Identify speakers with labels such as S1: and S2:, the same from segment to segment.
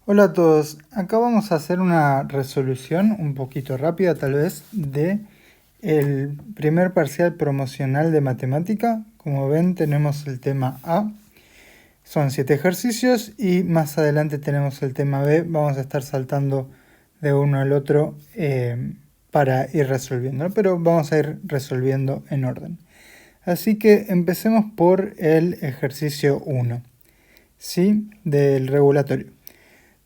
S1: Hola a todos, acá vamos a hacer una resolución un poquito rápida tal vez de el primer parcial promocional de matemática. Como ven tenemos el tema A, son 7 ejercicios y más adelante tenemos el tema B. Vamos a estar saltando de uno al otro para ir resolviendo, pero vamos a ir resolviendo en orden. Así que empecemos por el ejercicio 1, ¿sí? Del regulatorio.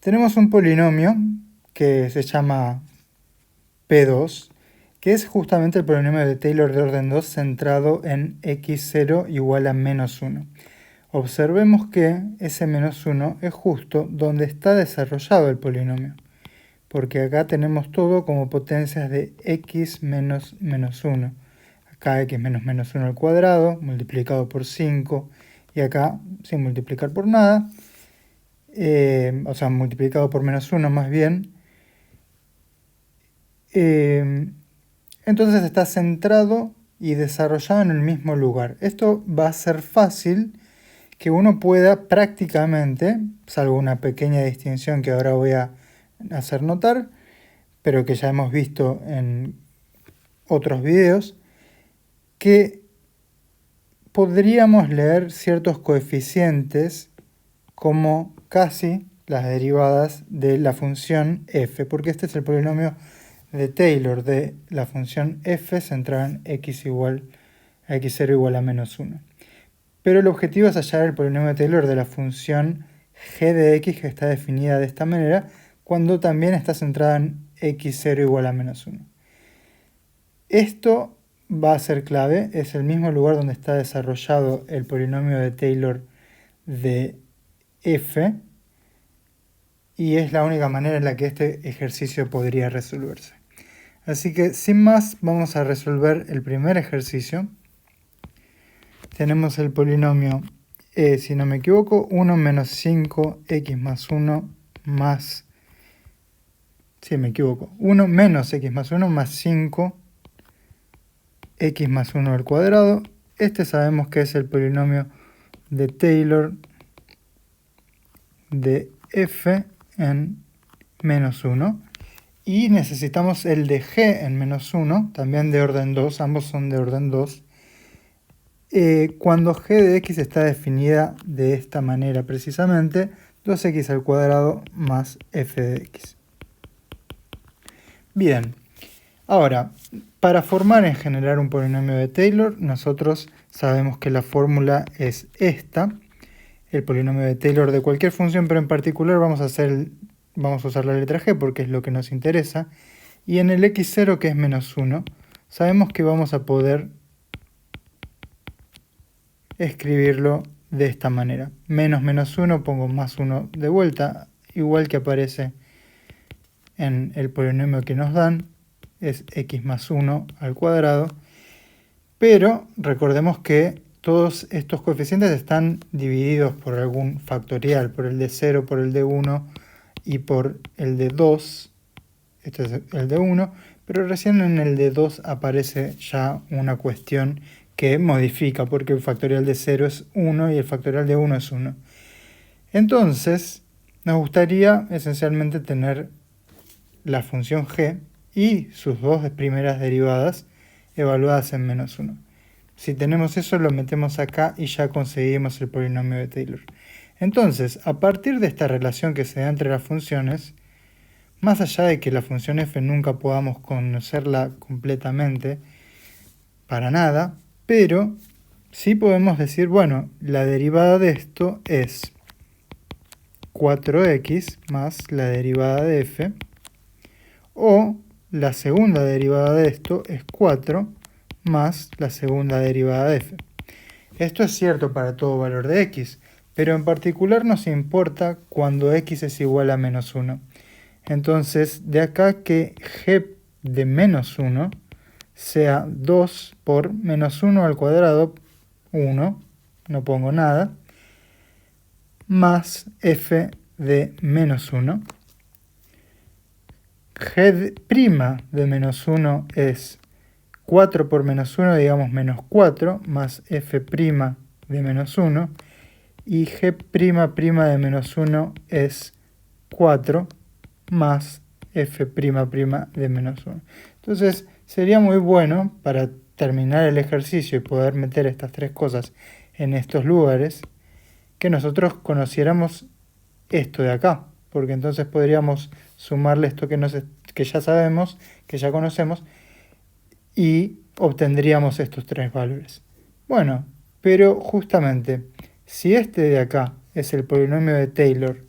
S1: Tenemos un polinomio que se llama P2, que es justamente el polinomio de Taylor de orden 2 centrado en x0 igual a menos 1. Observemos que ese menos 1 es justo donde está desarrollado el polinomio, porque acá tenemos todo como potencias de x menos menos 1. Acá x menos menos 1 al cuadrado multiplicado por 5 y acá sin multiplicar por nada. O sea, multiplicado por menos 1 más bien. Entonces está centrado y desarrollado en el mismo lugar. Esto va a ser fácil que uno pueda prácticamente, salvo una pequeña distinción que ahora voy a hacer notar, pero que ya hemos visto en otros videos, que podríamos leer ciertos coeficientes como casi las derivadas de la función f, porque este es el polinomio de Taylor de la función f centrada en x igual a x0 igual a menos 1. Pero el objetivo es hallar el polinomio de Taylor de la función g de x, que está definida de esta manera, cuando también está centrada en x0 igual a menos 1. Esto va a ser clave, es el mismo lugar donde está desarrollado el polinomio de Taylor de f, y es la única manera en la que este ejercicio podría resolverse. Así que sin más vamos a resolver el primer ejercicio. Tenemos el polinomio, si no me equivoco, 1 menos 5x más 1 más... Sí, me equivoco. 1 menos x más 1 más 5 x más 1 al cuadrado. Este sabemos que es el polinomio de Taylor de f en menos 1. Y necesitamos el de g en menos 1, también de orden 2, ambos son de orden 2. Cuando g de x está definida de esta manera precisamente, 2x al cuadrado más f de x. Bien, ahora, para formar en generar un polinomio de Taylor, nosotros sabemos que la fórmula es esta, el polinomio de Taylor de cualquier función, pero en particular vamos a usar la letra g porque es lo que nos interesa. Y en el x0, que es menos 1, sabemos que vamos a poder escribirlo de esta manera. Menos menos 1, pongo más 1 de vuelta, igual que aparece en el polinomio que nos dan, es x más 1 al cuadrado. Pero recordemos que todos estos coeficientes están divididos por algún factorial, por el de 0, por el de 1 y por el de 2. Este es el de 1, pero recién en el de 2 aparece ya una cuestión que modifica, porque el factorial de 0 es 1 y el factorial de 1 es 1. Entonces, nos gustaría esencialmente tener la función g y sus dos primeras derivadas evaluadas en menos 1. Si tenemos eso, lo metemos acá y ya conseguimos el polinomio de Taylor. Entonces, a partir de esta relación que se da entre las funciones, más allá de que la función f nunca podamos conocerla completamente, para nada, pero sí podemos decir, bueno, la derivada de esto es 4x más la derivada de f, o la segunda derivada de esto es 4 más la segunda derivada de f. Esto es cierto para todo valor de x, pero en particular nos importa cuando x es igual a menos 1. Entonces, de acá que g de menos 1 sea 2 por menos 1 al cuadrado, 1, no pongo nada, más f de menos 1. G' de menos 1 es 4 por menos 1, digamos menos 4, más f' de menos 1. Y g' de menos 1 es 4 más f' de menos 1. Entonces sería muy bueno para terminar el ejercicio y poder meter estas tres cosas en estos lugares, que nosotros conociéramos esto de acá, porque entonces podríamos sumarle esto que ya sabemos, que ya conocemos, y obtendríamos estos tres valores. Bueno, pero justamente, si este de acá es el polinomio de Taylor,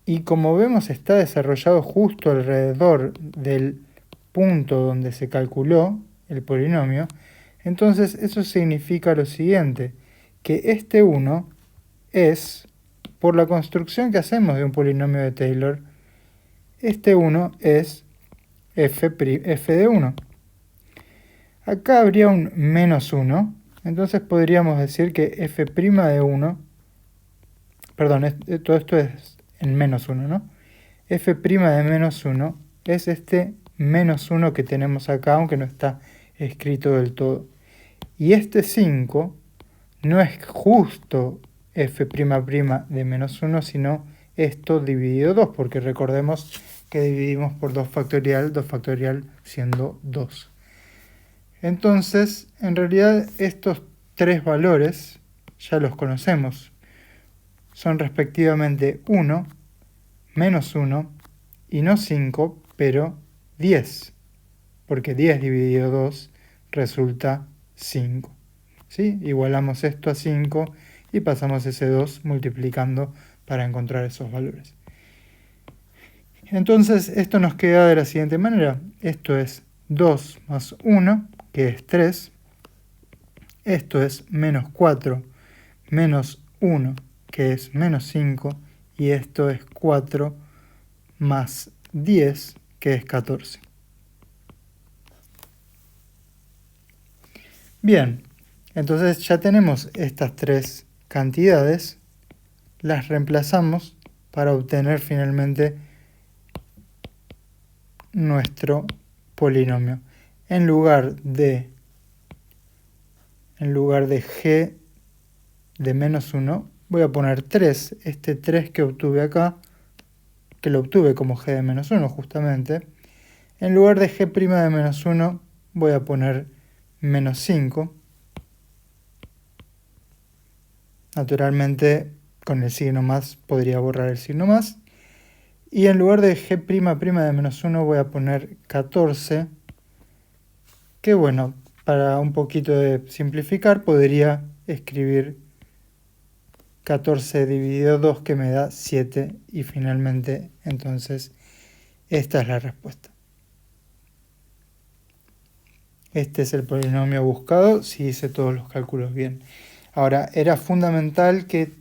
S1: y como vemos está desarrollado justo alrededor del punto donde se calculó el polinomio, entonces eso significa lo siguiente, que este 1 es, por la construcción que hacemos de un polinomio de Taylor, este 1 es f de 1. Acá habría un menos 1, entonces podríamos decir que f' de 1, perdón, todo esto es en menos 1, ¿no? F' de menos 1 es este menos 1 que tenemos acá, aunque no está escrito del todo. Y este 5 no es justo f' de menos 1, sino esto dividido 2, porque recordemos que dividimos por 2 factorial siendo 2. Entonces, en realidad estos tres valores ya los conocemos. Son respectivamente 1, menos 1 y no 5, pero 10. Porque 10 dividido 2 resulta 5. ¿Sí? Igualamos esto a 5 y pasamos ese 2 multiplicando para encontrar esos valores. Entonces esto nos queda de la siguiente manera. Esto es 2 más 1, que es 3. Esto es menos 4 menos 1, que es menos 5. Y esto es 4 más 10, que es 14. Bien, entonces ya tenemos estas tres cantidades. Las reemplazamos para obtener finalmente nuestro polinomio. En lugar de g de menos 1, voy a poner 3. Este 3 que obtuve acá, que lo obtuve como g de menos 1 justamente. En lugar de g' de menos 1, voy a poner menos 5. Naturalmente, con el signo más, podría borrar el signo más. Y en lugar de g' de menos 1, voy a poner 14. Que bueno, para un poquito de simplificar, podría escribir 14 dividido 2, que me da 7. Y finalmente, entonces, esta es la respuesta. Este es el polinomio buscado si hice todos los cálculos bien. Ahora, era fundamental que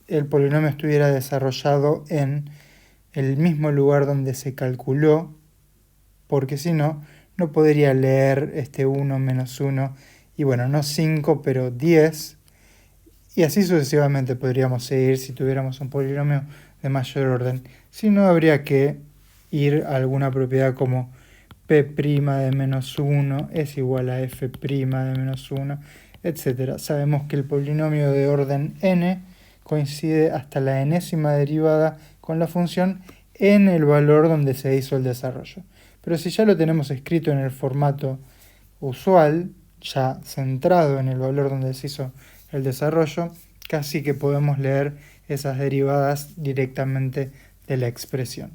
S1: el polinomio estuviera desarrollado en el mismo lugar donde se calculó, porque si no, no podría leer este 1 menos 1, y bueno, no 5, pero 10, y así sucesivamente podríamos seguir si tuviéramos un polinomio de mayor orden. Si no, habría que ir a alguna propiedad como p' de menos 1 es igual a f' de menos 1, etc. Sabemos que el polinomio de orden n coincide hasta la enésima derivada con la función en el valor donde se hizo el desarrollo. Pero si ya lo tenemos escrito en el formato usual, ya centrado en el valor donde se hizo el desarrollo, casi que podemos leer esas derivadas directamente de la expresión.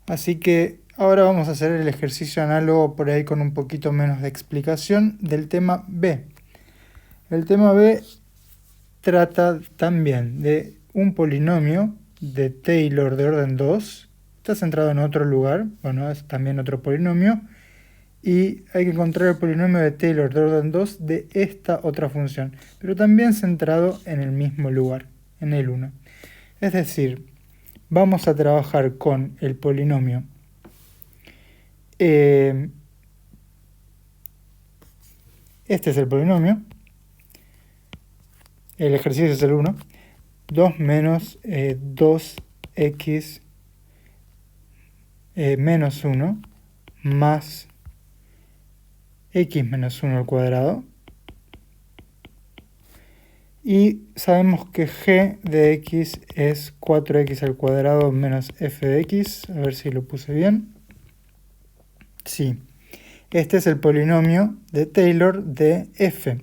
S1: Así que ahora vamos a hacer el ejercicio análogo por ahí con un poquito menos de explicación del tema B. El tema B trata también de un polinomio de Taylor de orden 2. Está centrado en otro lugar, bueno, es también otro polinomio. Y hay que encontrar el polinomio de Taylor de orden 2 de esta otra función, pero también centrado en el mismo lugar, en el 1. Es decir, vamos a trabajar con el polinomio este es el polinomio, el ejercicio es el 1, 2 menos 2x menos 1 más x menos 1 al cuadrado. Y sabemos que g de x es 4x al cuadrado menos f de x. A ver si lo puse bien. Sí. Este es el polinomio de Taylor de f,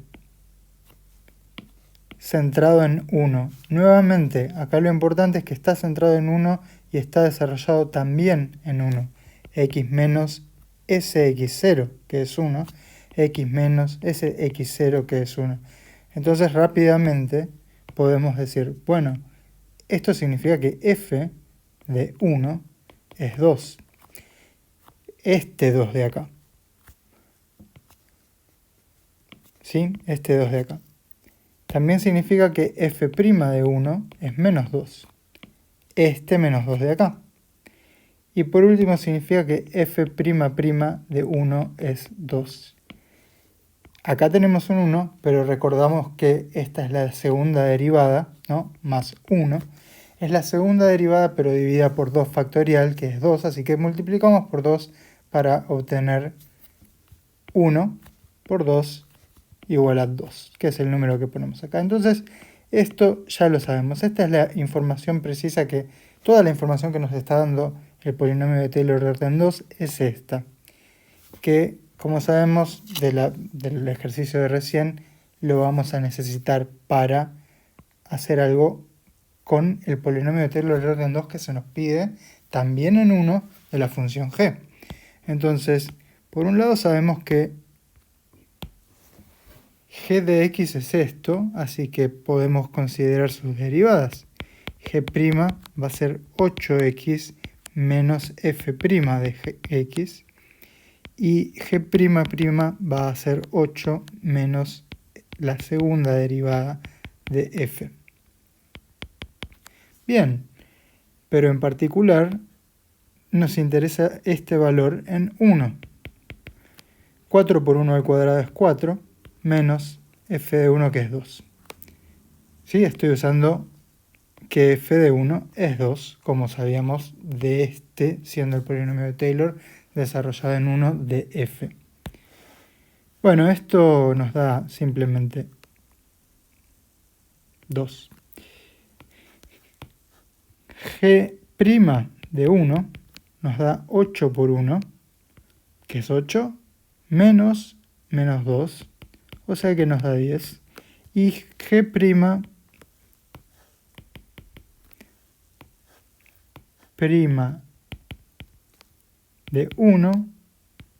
S1: centrado en 1. Nuevamente, acá lo importante es que está centrado en 1 y está desarrollado también en 1. X menos sx0, que es 1, x menos sx0, que es 1. Entonces rápidamente podemos decir, bueno, esto significa que f de 1 es 2. Este 2 de acá. ¿Sí? Este 2 de acá. También significa que f' de 1 es menos 2. Este menos 2 de acá. Y por último significa que f' de 1 es 2. Acá tenemos un 1, pero recordamos que esta es la segunda derivada, ¿no? Más 1. Es la segunda derivada, pero dividida por 2 factorial, que es 2, así que multiplicamos por 2 para obtener 1 por 2 igual a 2, que es el número que ponemos acá. Entonces, esto ya lo sabemos. Esta es la información precisa toda la información que nos está dando el polinomio de Taylor de orden 2 es esta, que como sabemos del ejercicio de recién, lo vamos a necesitar para hacer algo con el polinomio de Taylor de orden 2 que se nos pide también en 1 de la función g. Entonces, por un lado sabemos que g de x es esto, así que podemos considerar sus derivadas. G' va a ser 8x menos f' de x, y g'' va a ser 8 menos la segunda derivada de f. Bien, pero en particular nos interesa este valor en 1. 4 por 1 al cuadrado es 4, menos f de 1 que es 2. ¿Sí? Estoy usando que f de 1 es 2, como sabíamos de este, siendo el polinomio de Taylor, desarrollado en 1 de f. Bueno, esto nos da simplemente 2. G' de 1 nos da 8 por 1, que es 8, menos 2, o sea que nos da 10. Y G' de 1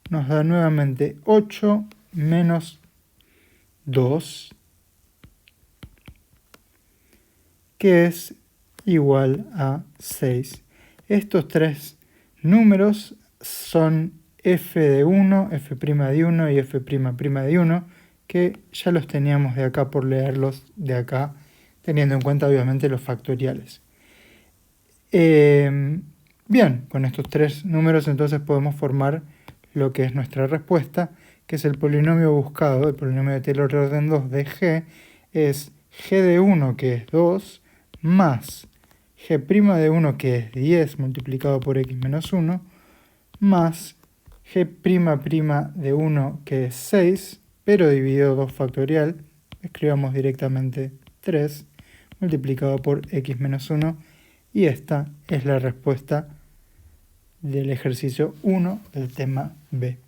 S1: nos da nuevamente 8 menos 2, que es igual a 6. Estos tres números son f de 1, f' de 1 y f' de 1, que ya los teníamos de acá por leerlos de acá, teniendo en cuenta obviamente los factoriales. Bien, con estos tres números entonces podemos formar lo que es nuestra respuesta, que es el polinomio buscado, el polinomio de Taylor de orden 2 de g, es g de 1 que es 2, más g' de 1 que es 10 multiplicado por x menos 1, más g' de 1 que es 6, pero dividido 2 factorial, escribamos directamente 3, multiplicado por x menos 1, y esta es la respuesta del ejercicio 1 del tema B.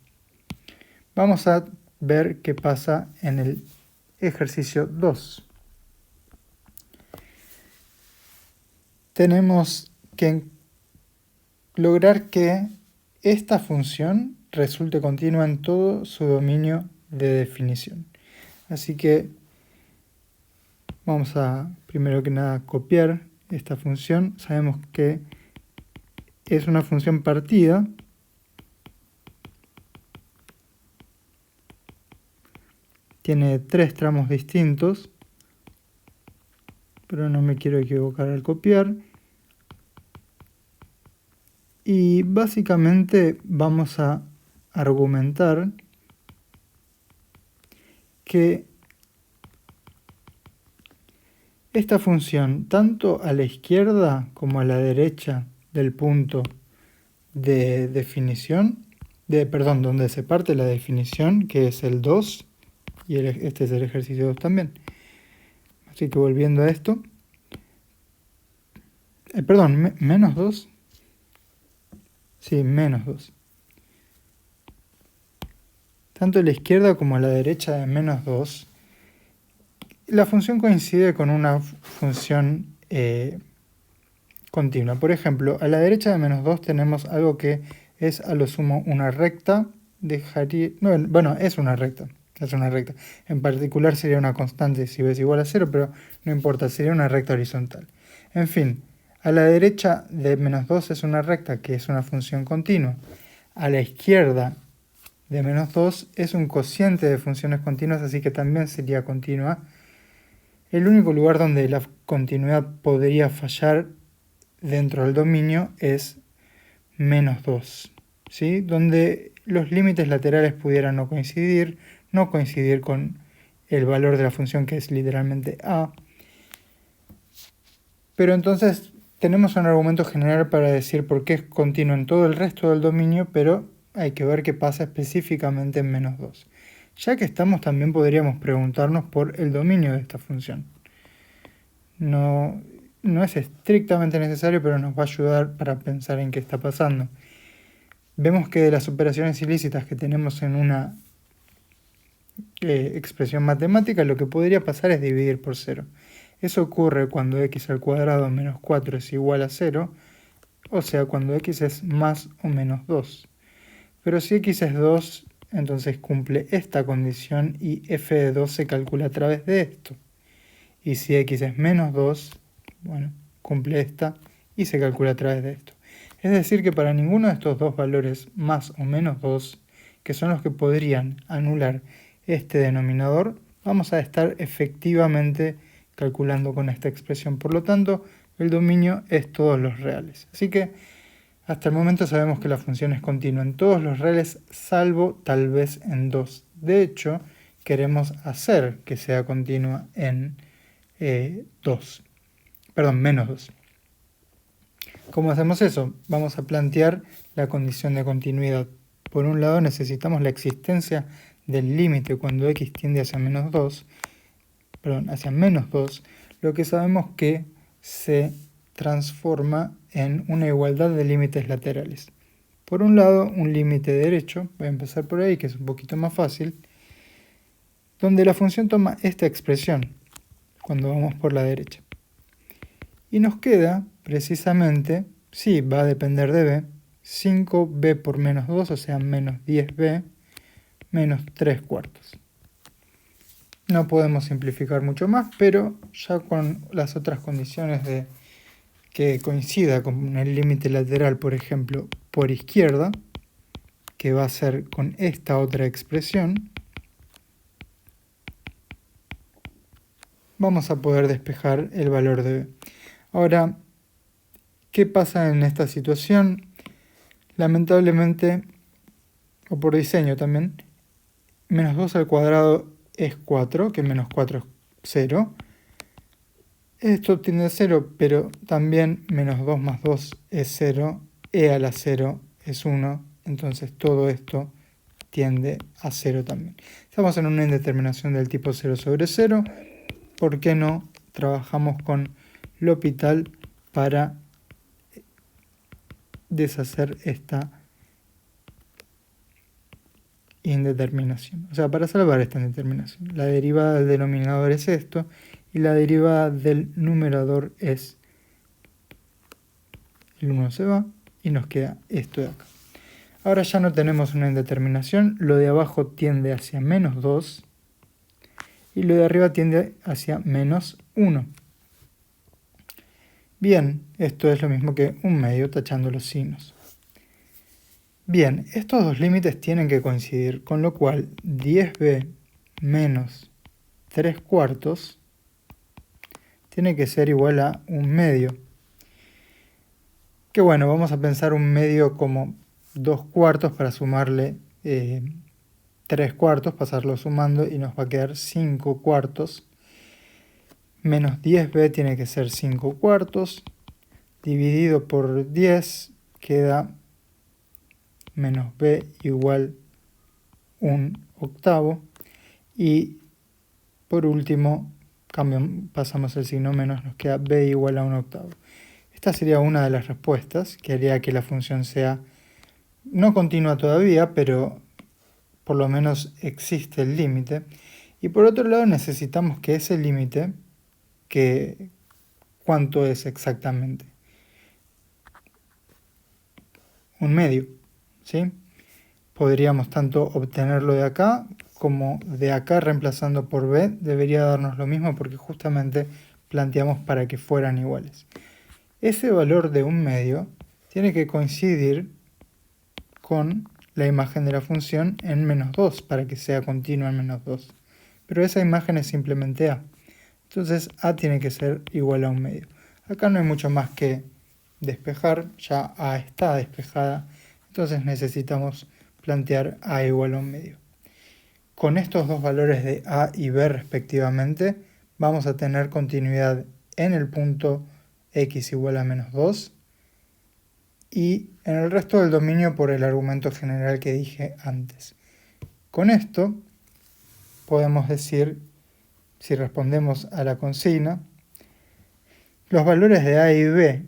S1: Vamos a ver qué pasa en el ejercicio 2. Tenemos que lograr que esta función resulte continua en todo su dominio de definición. Así que vamos a, primero que nada, copiar esta función. Sabemos que es una función partida. Tiene 3 tramos distintos, pero no me quiero equivocar al copiar. Y básicamente vamos a argumentar que esta función, tanto a la izquierda como a la derecha del punto de definición, donde se parte la definición, que es el 2, y este es el ejercicio 2 también. Así que volviendo a esto, perdón, menos 2. Sí, menos 2. Tanto a la izquierda como a la derecha de menos 2, la función coincide con una función continua. Por ejemplo, a la derecha de menos 2 tenemos algo que es a lo sumo una recta. Bueno, es una recta. Es una recta. En particular sería una constante si b es igual a 0, pero no importa, sería una recta horizontal. En fin, a la derecha de menos 2 es una recta que es una función continua. A la izquierda de menos 2 es un cociente de funciones continuas, así que también sería continua. El único lugar donde la continuidad podría fallar dentro del dominio es menos 2, ¿sí? Donde los límites laterales pudieran no coincidir con el valor de la función que es literalmente a. Pero entonces tenemos un argumento general para decir por qué es continuo en todo el resto del dominio, pero hay que ver qué pasa específicamente en menos 2. Ya que estamos, también podríamos preguntarnos por el dominio de esta función. No es estrictamente necesario, pero nos va a ayudar para pensar en qué está pasando. Vemos que de las operaciones ilícitas que tenemos en una expresión matemática, lo que podría pasar es dividir por 0. Eso ocurre cuando x al cuadrado menos 4 es igual a 0, o sea, cuando x es más o menos 2. Pero si x es 2, entonces cumple esta condición y f de 2 se calcula a través de esto. Y si x es menos 2, bueno, cumple esta y se calcula a través de esto. Es decir que para ninguno de estos dos valores más o menos 2, que son los que podrían anular este denominador, vamos a estar efectivamente calculando con esta expresión. Por lo tanto, el dominio es todos los reales. Así que hasta el momento sabemos que la función es continua en todos los reales, salvo tal vez en 2. De hecho, queremos hacer que sea continua en menos 2. ¿Cómo hacemos eso? Vamos a plantear la condición de continuidad. Por un lado necesitamos la existencia del límite cuando x tiende hacia menos 2, lo que sabemos que se transforma en una igualdad de límites laterales. Por un lado, un límite derecho, voy a empezar por ahí, que es un poquito más fácil, donde la función toma esta expresión cuando vamos por la derecha. Y nos queda, precisamente, sí, va a depender de b, 5b por menos 2, o sea, menos 10b, menos 3 cuartos. No podemos simplificar mucho más, pero ya con las otras condiciones de que coincida con el límite lateral, por ejemplo, por izquierda, que va a ser con esta otra expresión, vamos a poder despejar el valor de b. Ahora, ¿qué pasa en esta situación? Lamentablemente, o por diseño también, menos 2 al cuadrado es 4, que menos 4 es 0. Esto tiende a 0, pero también menos 2 más 2 es 0, e a la 0 es 1, entonces todo esto tiende a 0 también. Estamos en una indeterminación del tipo 0 sobre 0. ¿Por qué no trabajamos con L'Hopital para deshacer esta indeterminación? O sea, para salvar esta indeterminación. La derivada del denominador es esto y la derivada del numerador es el 1 se va y nos queda esto de acá. Ahora ya no tenemos una indeterminación, lo de abajo tiende hacia menos 2 y lo de arriba tiende hacia menos 1. Bien, esto es lo mismo que un medio tachando los signos. Bien, estos dos límites tienen que coincidir, con lo cual 10b menos 3 cuartos tiene que ser igual a un medio. Que bueno, vamos a pensar un medio como 2 cuartos para sumarle 3 cuartos, pasarlo sumando y nos va a quedar 5 cuartos. Menos 10b tiene que ser 5 cuartos. Dividido por 10 queda menos b igual 1 octavo. Y por último, pasamos el signo menos, nos queda b igual a 1/8. Esta sería una de las respuestas que haría que la función sea no continua todavía, pero por lo menos existe el límite. Y por otro lado necesitamos que ese límite, ¿cuánto es exactamente? Un medio, ¿sí? Podríamos tanto obtenerlo de acá como de acá reemplazando por b, debería darnos lo mismo porque justamente planteamos para que fueran iguales. Ese valor de un medio tiene que coincidir con la imagen de la función en menos 2 para que sea continua en menos 2. Pero esa imagen es simplemente a. Entonces a tiene que ser igual a un medio. Acá no hay mucho más que despejar, ya a está despejada, entonces necesitamos plantear a igual a un medio. Con estos dos valores de a y b respectivamente, vamos a tener continuidad en el punto x igual a menos 2 y en el resto del dominio por el argumento general que dije antes. Con esto podemos decir, si respondemos a la consigna, los valores de a y b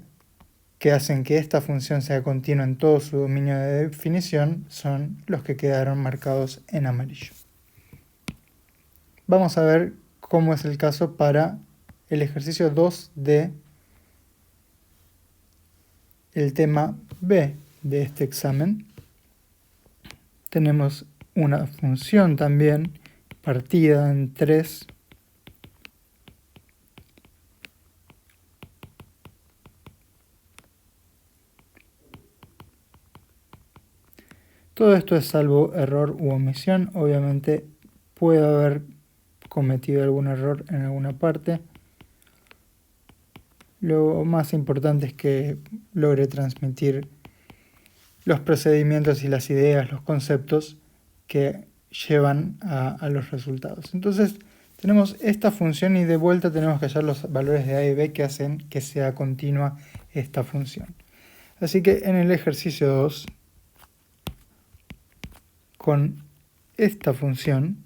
S1: que hacen que esta función sea continua en todo su dominio de definición son los que quedaron marcados en amarillo. Vamos a ver cómo es el caso para el ejercicio 2 de el tema B de este examen. Tenemos una función también partida en 3. Todo esto es salvo error u omisión. Obviamente puede haber cometido algún error en alguna parte. Lo más importante es que logre transmitir los procedimientos y las ideas, los conceptos que llevan a los resultados. Entonces tenemos esta función y de vuelta tenemos que hallar los valores de a y b que hacen que sea continua esta función. Así que en el ejercicio 2, con esta función,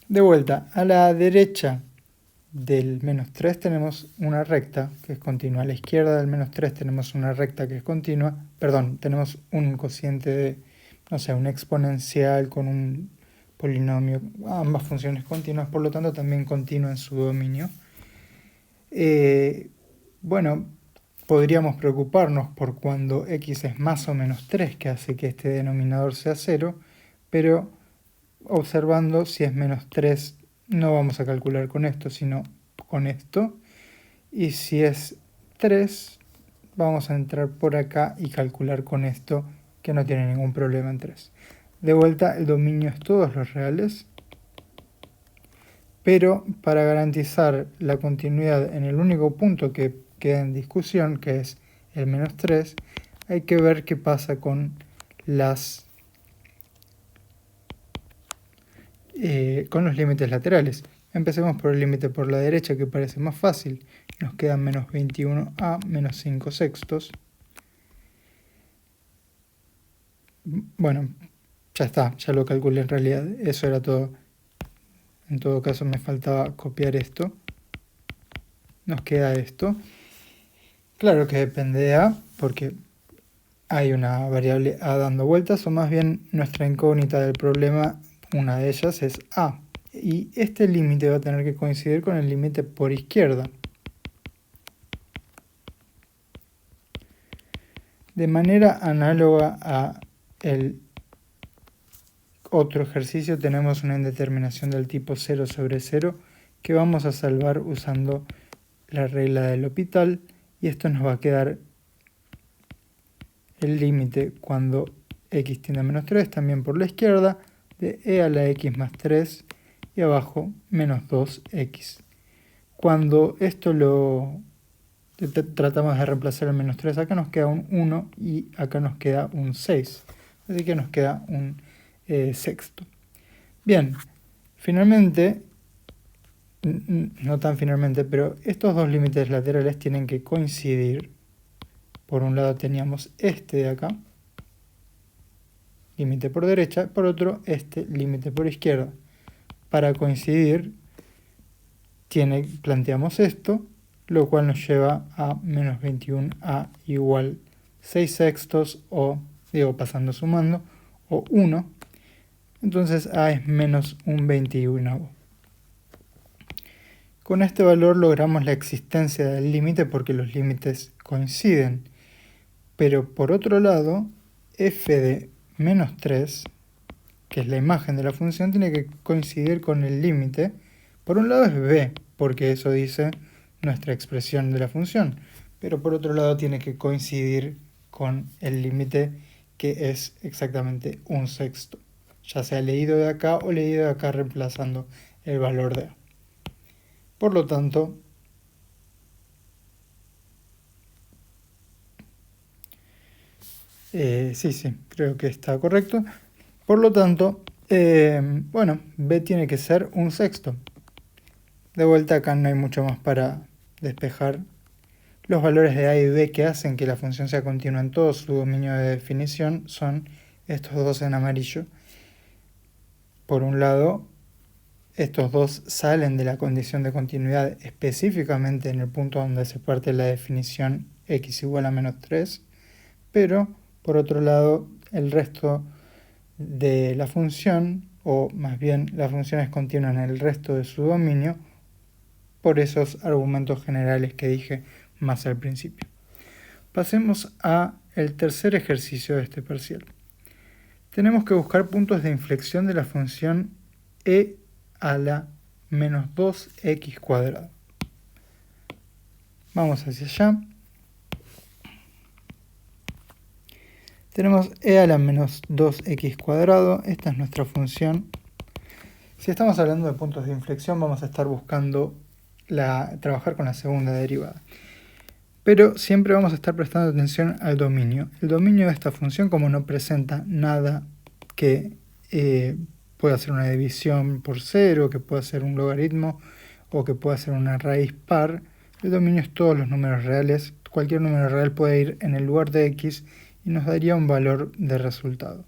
S1: de vuelta a la derecha del menos 3 tenemos una recta que es continua. A la izquierda del menos 3 tenemos una recta que es continua. Perdón, tenemos un cociente de, no sé, un exponencial con un polinomio. Ambas funciones continuas, por lo tanto también continua en su dominio. Bueno, podríamos preocuparnos por cuando x es más o menos 3, que hace que este denominador sea 0, pero observando si es menos 3 no vamos a calcular con esto, sino con esto. Y si es 3, vamos a entrar por acá y calcular con esto, que no tiene ningún problema en 3. De vuelta, el dominio es todos los reales. Pero para garantizar la continuidad en el único punto que queda en discusión, que es el menos 3, hay que ver qué pasa con los límites laterales. Empecemos por el límite por la derecha, que parece más fácil. Nos queda menos 21a menos 5 sextos. Bueno, ya está, ya lo calculé en realidad. Eso era todo. En todo caso me faltaba copiar esto. Nos queda esto. Claro que depende de a, porque hay una variable a dando vueltas, o más bien nuestra incógnita del problema, una de ellas es a. Y este límite va a tener que coincidir con el límite por izquierda. De manera análoga a el otro ejercicio, tenemos una indeterminación del tipo 0 sobre 0 que vamos a salvar usando la regla del L'Hopital, y esto nos va a quedar el límite cuando x tiende a menos 3, también por la izquierda, de e a la x más 3 y abajo menos 2x. Cuando esto lo tratamos de reemplazar el menos 3, acá nos queda un 1 y acá nos queda un 6. Así que nos queda un sexto. Bien, finalmente, no tan finalmente, pero estos dos límites laterales tienen que coincidir. Por un lado teníamos este de acá, límite por derecha, por otro este límite por izquierda. Para coincidir planteamos esto, lo cual nos lleva a menos 21a igual 6 sextos o, pasando sumando, o 1. Entonces a es menos un 21. Con este valor logramos la existencia del límite porque los límites coinciden. Pero por otro lado, f de menos 3, que es la imagen de la función, tiene que coincidir con el límite. Por un lado es b, porque eso dice nuestra expresión de la función. Pero por otro lado tiene que coincidir con el límite, que es exactamente un sexto. Ya sea leído de acá o leído de acá reemplazando el valor de a. Por lo tanto, sí, creo que está correcto. Por lo tanto, bueno, b tiene que ser un sexto. De vuelta acá no hay mucho más para despejar. Los valores de a y b que hacen que la función sea continua en todo su dominio de definición son estos dos en amarillo. Por un lado, estos dos salen de la condición de continuidad específicamente en el punto donde se parte la definición x igual a menos 3, pero por otro lado el resto de la función, o más bien la función es continua en el resto de su dominio, por esos argumentos generales que dije más al principio. Pasemos a el tercer ejercicio de este parcial. Tenemos que buscar puntos de inflexión de la función e a la menos 2x cuadrado. Vamos hacia allá. Tenemos e a la menos 2x cuadrado. Esta es nuestra función. Si estamos hablando de puntos de inflexión, vamos a estar buscando trabajar con la segunda derivada. Pero siempre vamos a estar prestando atención al dominio. El dominio de esta función, como no presenta nada que pueda ser una división por cero, que pueda ser un logaritmo o que pueda ser una raíz par, el dominio es todos los números reales. Cualquier número real puede ir en el lugar de x y nos daría un valor de resultado.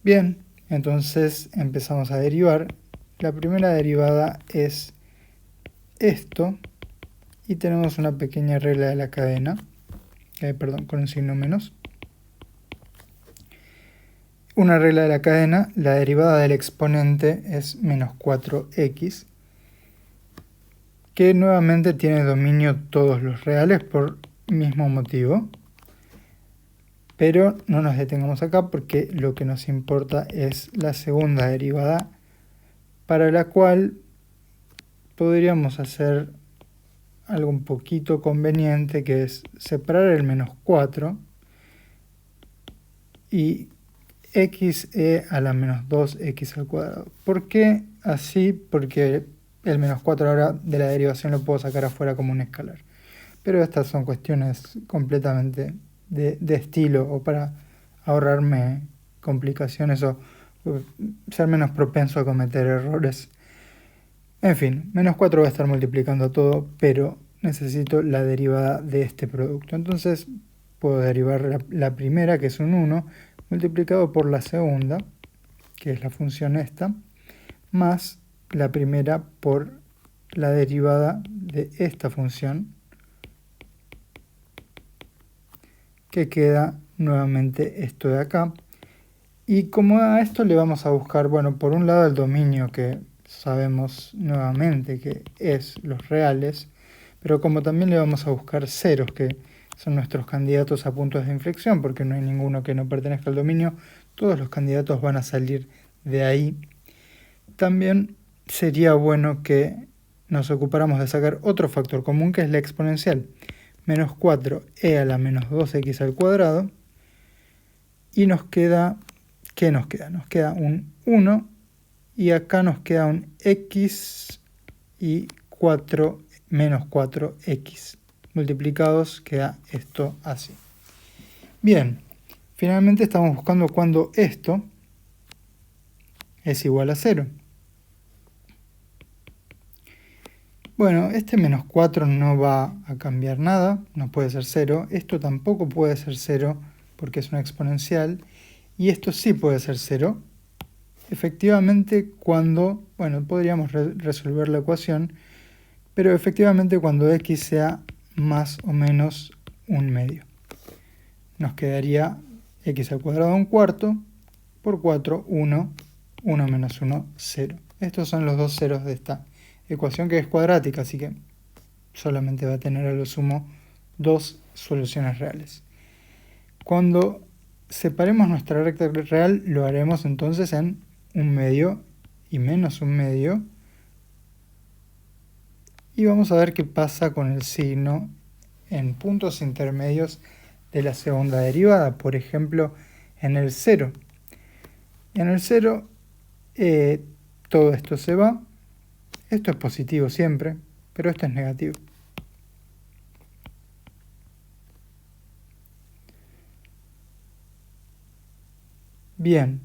S1: Bien, entonces empezamos a derivar. La primera derivada es esto. Y tenemos una pequeña regla de la cadena, con un signo menos. Una regla de la cadena, la derivada del exponente es menos 4x, que nuevamente tiene dominio todos los reales por mismo motivo. Pero no nos detengamos acá porque lo que nos importa es la segunda derivada, para la cual podríamos hacer algo un poquito conveniente, que es separar el menos 4 y x e a la menos 2x al cuadrado. ¿Por qué así? Porque el menos 4 ahora de la derivación lo puedo sacar afuera como un escalar. Pero estas son cuestiones completamente de estilo, o para ahorrarme complicaciones o ser menos propenso a cometer errores. En fin, menos 4 va a estar multiplicando todo, pero necesito la derivada de este producto. Entonces puedo derivar la primera, que es un 1, multiplicado por la segunda, que es la función esta, más la primera por la derivada de esta función, que queda nuevamente esto de acá. Y como a esto le vamos a buscar, bueno, por un lado el dominio, que sabemos nuevamente que es los reales, pero como también le vamos a buscar ceros, que son nuestros candidatos a puntos de inflexión, porque no hay ninguno que no pertenezca al dominio, todos los candidatos van a salir de ahí. También sería bueno que nos ocupáramos de sacar otro factor común, que es la exponencial. Menos 4e a la menos 2x al cuadrado, y nos queda, ¿qué nos queda? Nos queda un 1, y acá nos queda un x y 4 menos 4x. Multiplicados queda esto así. Bien, finalmente estamos buscando cuando esto es igual a 0. Bueno, este menos 4 no va a cambiar nada, no puede ser 0. Esto tampoco puede ser 0 porque es una exponencial. Y esto sí puede ser 0. Efectivamente cuando, bueno, podríamos resolver la ecuación, pero efectivamente cuando x sea más o menos un medio. Nos quedaría x al cuadrado un cuarto por 4, 1, 1 menos 1, 0. Estos son los dos ceros de esta ecuación que es cuadrática, así que solamente va a tener a lo sumo dos soluciones reales. Cuando separemos nuestra recta real, lo haremos entonces en un medio y menos un medio. Y vamos a ver qué pasa con el signo en puntos intermedios de la segunda derivada. Por ejemplo, en el 0. En el 0 todo esto se va. Esto es positivo siempre, pero esto es negativo. Bien,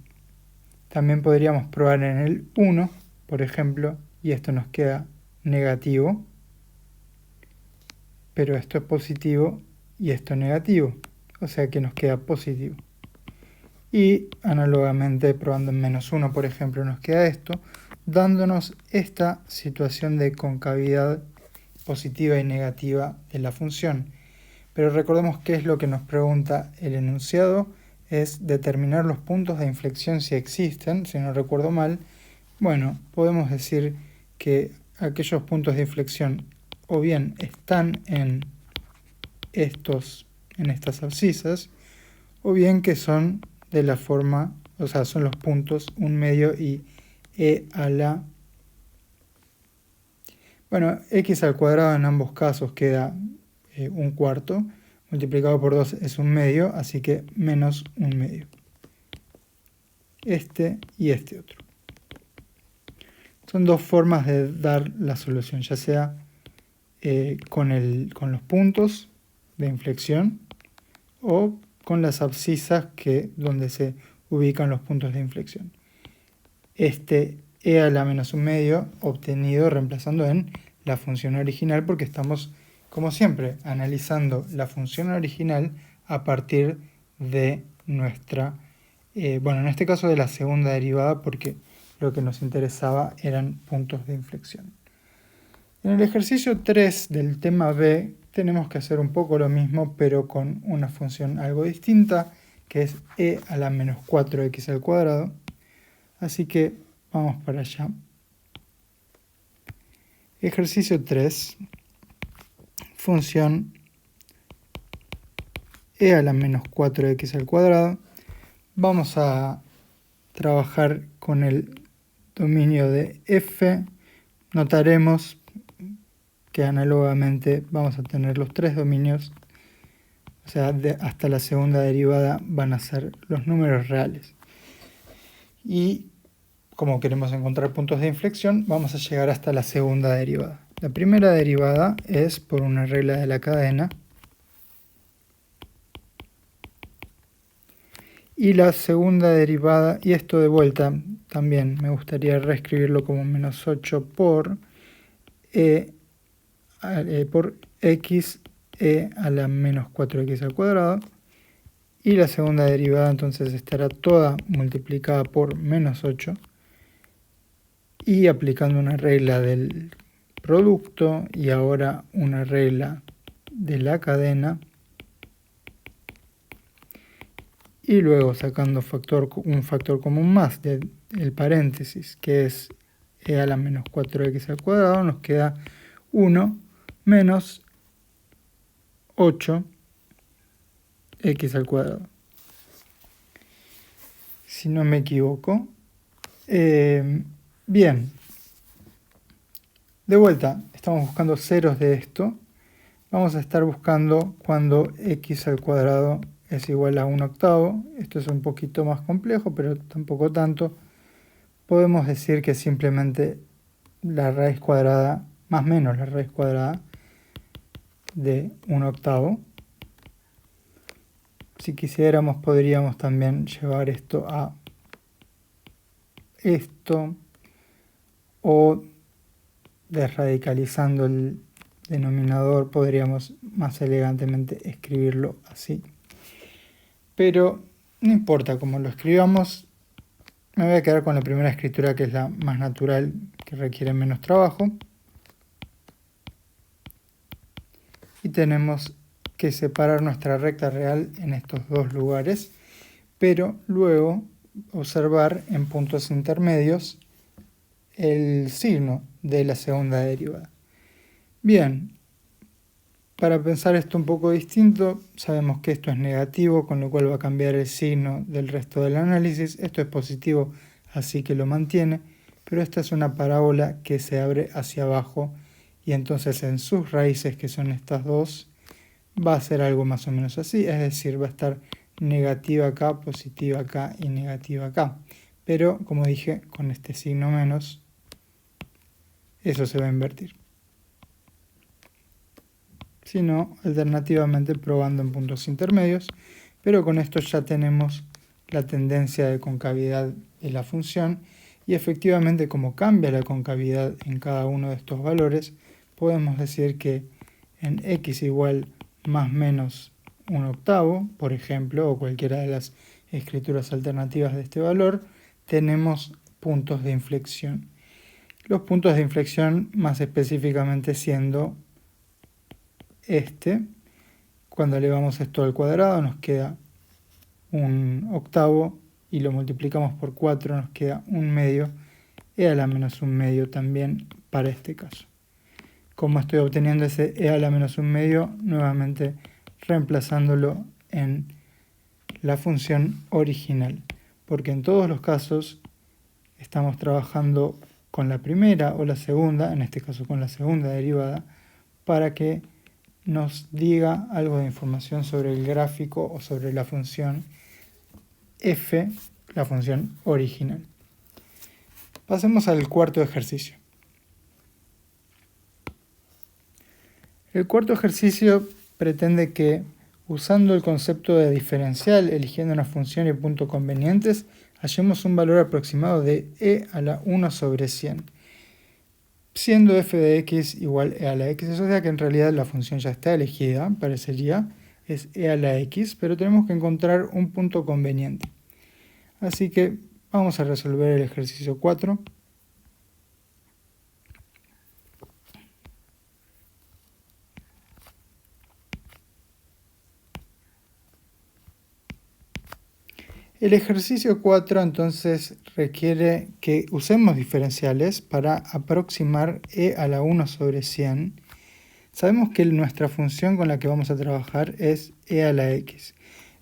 S1: también podríamos probar en el 1, por ejemplo, y esto nos queda negativo, pero esto es positivo y esto es negativo, o sea que nos queda positivo. Y análogamente, probando en menos 1, por ejemplo, nos queda esto, dándonos esta situación de concavidad positiva y negativa de la función. Pero recordemos qué es lo que nos pregunta el enunciado, es determinar los puntos de inflexión si existen, si no recuerdo mal. Bueno, podemos decir que aquellos puntos de inflexión o bien están en estas abscisas, o bien que son de la forma, o sea, son los puntos 1 medio y e a la... Bueno, x al cuadrado en ambos casos queda un cuarto, multiplicado por 2 es 1 medio, así que menos 1 medio. Este y este otro. Son dos formas de dar la solución, ya sea con los puntos de inflexión o con las abscisas donde se ubican los puntos de inflexión. Este e a la menos 1 medio obtenido reemplazando en la función original, porque estamos, como siempre, analizando la función original a partir de nuestra, bueno, en este caso de la segunda derivada, porque lo que nos interesaba eran puntos de inflexión. En el ejercicio 3 del tema B tenemos que hacer un poco lo mismo, pero con una función algo distinta, que es e a la menos 4x al cuadrado. Así que vamos para allá. Ejercicio 3, función e a la menos 4x al cuadrado. Vamos a trabajar con el dominio de f. Notaremos que análogamente vamos a tener los tres dominios, o sea, hasta la segunda derivada van a ser los números reales. Y como queremos encontrar puntos de inflexión, vamos a llegar hasta la segunda derivada. La primera derivada es por una regla de la cadena. Y la segunda derivada, y esto de vuelta también me gustaría reescribirlo como menos 8 por x e a la menos 4x al cuadrado. Y la segunda derivada entonces estará toda multiplicada por menos 8. Y aplicando una regla del producto y ahora una regla de la cadena. Y luego sacando un factor común más del paréntesis, que es e a la menos 4x al cuadrado, nos queda 1 menos 8x al cuadrado. Si no me equivoco. Bien. De vuelta, estamos buscando ceros de esto. Vamos a estar buscando cuando x al cuadrado es igual a 1/8. Esto es un poquito más complejo, pero tampoco tanto. Podemos decir que simplemente la raíz cuadrada, más o menos la raíz cuadrada de 1/8. Si quisiéramos, podríamos también llevar esto a esto, o desradicalizando el denominador podríamos más elegantemente escribirlo así. Pero No importa cómo lo escribamos, me voy a quedar con la primera escritura, que es la más natural, que requiere menos trabajo. Y tenemos que separar nuestra recta real en estos dos lugares, pero luego observar en puntos intermedios el signo de la segunda derivada. Bien, para pensar esto un poco distinto, sabemos que esto es negativo, con lo cual va a cambiar el signo del resto del análisis. Esto es positivo, así que lo mantiene, pero esta es una parábola que se abre hacia abajo y entonces en sus raíces, que son estas dos, va a ser algo más o menos así, es decir, va a estar negativa acá, positiva acá y negativa acá. Pero, como dije, con este signo menos, eso se va a invertir. Si no, alternativamente probando en puntos intermedios, pero con esto ya tenemos la tendencia de concavidad de la función y efectivamente como cambia la concavidad en cada uno de estos valores, podemos decir que en x igual más menos 1/8, por ejemplo, o cualquiera de las escrituras alternativas de este valor, tenemos puntos de inflexión. Los puntos de inflexión más específicamente siendo cuando elevamos esto al cuadrado nos queda 1/8 y lo multiplicamos por 4 nos queda 1/2 e a la menos 1/2 también para este caso. Como estoy obteniendo ese e a la menos 1/2, nuevamente reemplazándolo en la función original, porque en todos los casos estamos trabajando con la primera o la segunda, en este caso con la segunda derivada, para que nos diga algo de información sobre el gráfico o sobre la función f, la función original. Pasemos al cuarto ejercicio. El cuarto ejercicio pretende que, usando el concepto de diferencial, eligiendo una función y punto convenientes, hallemos un valor aproximado de e a la 1 sobre 100, siendo f de x igual e a la x. Eso sea que en realidad la función ya está elegida, parecería, es e a la x, pero tenemos que encontrar un punto conveniente. Así que vamos a resolver el ejercicio 4. El ejercicio 4 entonces requiere que usemos diferenciales para aproximar e a la 1 sobre 100. Sabemos que nuestra función con la que vamos a trabajar es e a la x.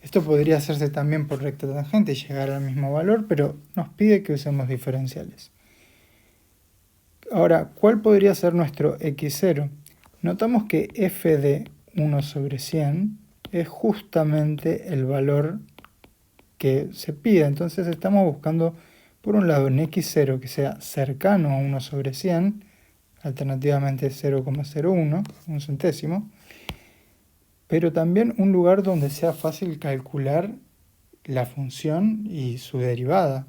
S1: Esto podría hacerse también por recta tangente y llegar al mismo valor, pero nos pide que usemos diferenciales. Ahora, ¿cuál podría ser nuestro x0? Notamos que f de 1 sobre 100 es justamente el valor que se pide. Entonces estamos buscando, por un lado, un x0 que sea cercano a 1 sobre 100, alternativamente 0,01, un centésimo, pero también un lugar donde sea fácil calcular la función y su derivada,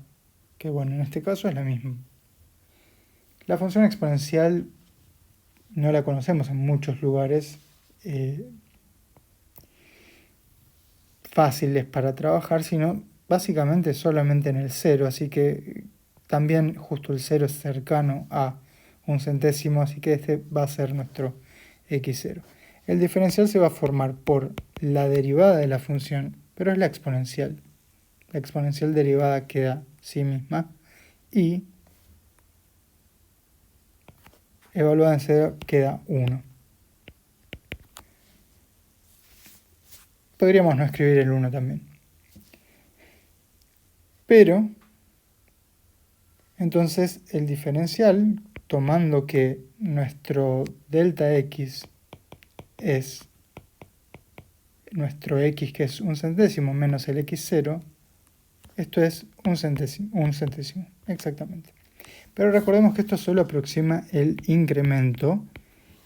S1: que bueno, en este caso es la misma. La función exponencial no la conocemos en muchos lugares fáciles para trabajar, sino básicamente solamente en el 0, así que también justo el 0 es cercano a un centésimo, así que este va a ser nuestro x0. El diferencial se va a formar por la derivada de la función, pero es la exponencial. La exponencial derivada queda sí misma y evaluada en 0 queda 1. Podríamos no escribir el 1 también. Pero, entonces el diferencial, tomando que nuestro delta x es nuestro x, que es un centésimo, menos el x0, esto es un centésimo, exactamente. Pero recordemos que esto solo aproxima el incremento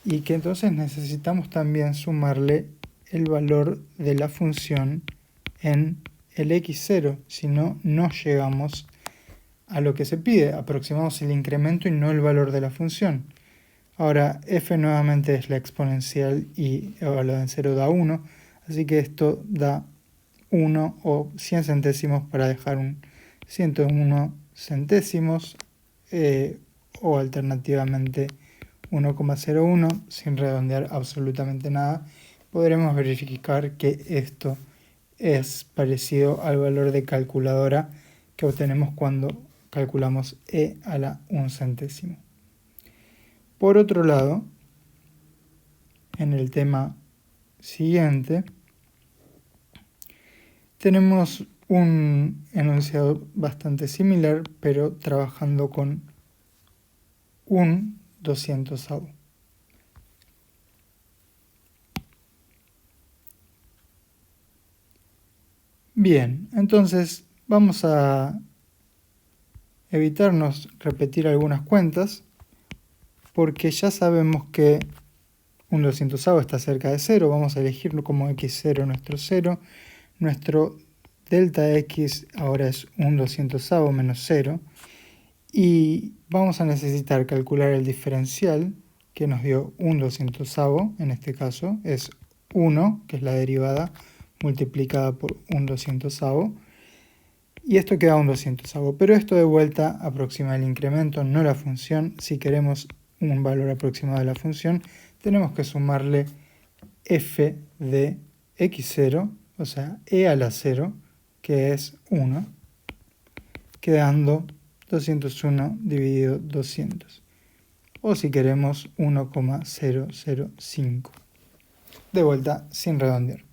S1: y que entonces necesitamos también sumarle el valor de la función en el x0, si no, no llegamos a lo que se pide, aproximamos el incremento y no el valor de la función. Ahora, f nuevamente es la exponencial y evaluada en 0 da 1, así que esto da 1 o 100 centésimos para dejar un 101 centésimos o alternativamente 1,01 sin redondear absolutamente nada. Podremos verificar que esto es parecido al valor de calculadora que obtenemos cuando calculamos e a la 1 centésimo. Por otro lado, en el tema siguiente, tenemos un enunciado bastante similar, pero trabajando con un 200avo. Bien, entonces vamos a evitarnos repetir algunas cuentas, porque ya sabemos que un 200avo está cerca de 0, vamos a elegirlo como x0 nuestro 0, nuestro delta x ahora es un 200avo menos 0, y vamos a necesitar calcular el diferencial que nos dio un 200avo, en este caso es 1, que es la derivada, multiplicada por un 200avo, y esto queda un 200avo, pero esto de vuelta aproxima el incremento, no la función. Si queremos un valor aproximado de la función, tenemos que sumarle f de x0, o sea, e a la 0, que es 1, quedando 201 dividido 200. O si queremos 1,005. De vuelta, sin redondear.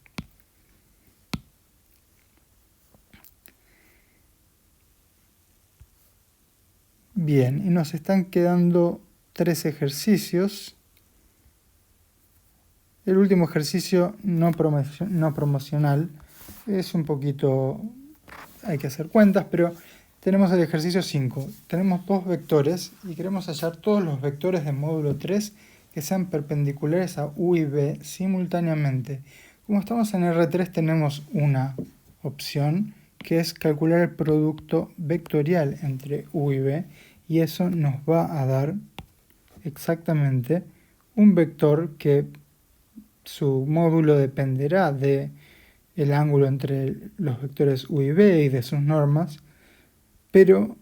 S1: Bien, y nos están quedando 3 ejercicios. El último ejercicio no promocional es un poquito, hay que hacer cuentas, pero tenemos el ejercicio 5. Tenemos dos vectores y queremos hallar todos los vectores del módulo 3 que sean perpendiculares a u y b simultáneamente. Como estamos en R3 tenemos una opción que es calcular el producto vectorial entre u y b, y eso nos va a dar exactamente un vector que su módulo dependerá del ángulo entre los vectores u y b y de sus normas, pero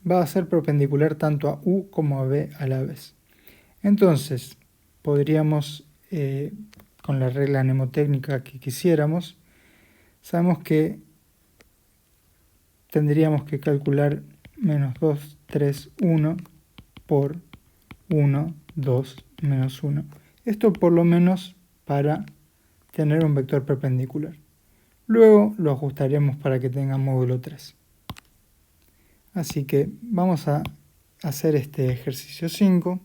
S1: va a ser perpendicular tanto a u como a b a la vez. Entonces, podríamos, con la regla mnemotécnica que quisiéramos, sabemos que tendríamos que calcular menos 2, 3, 1 por 1, 2, menos 1. Esto por lo menos para tener un vector perpendicular. Luego lo ajustaremos para que tenga módulo 3. Así que vamos a hacer este ejercicio 5.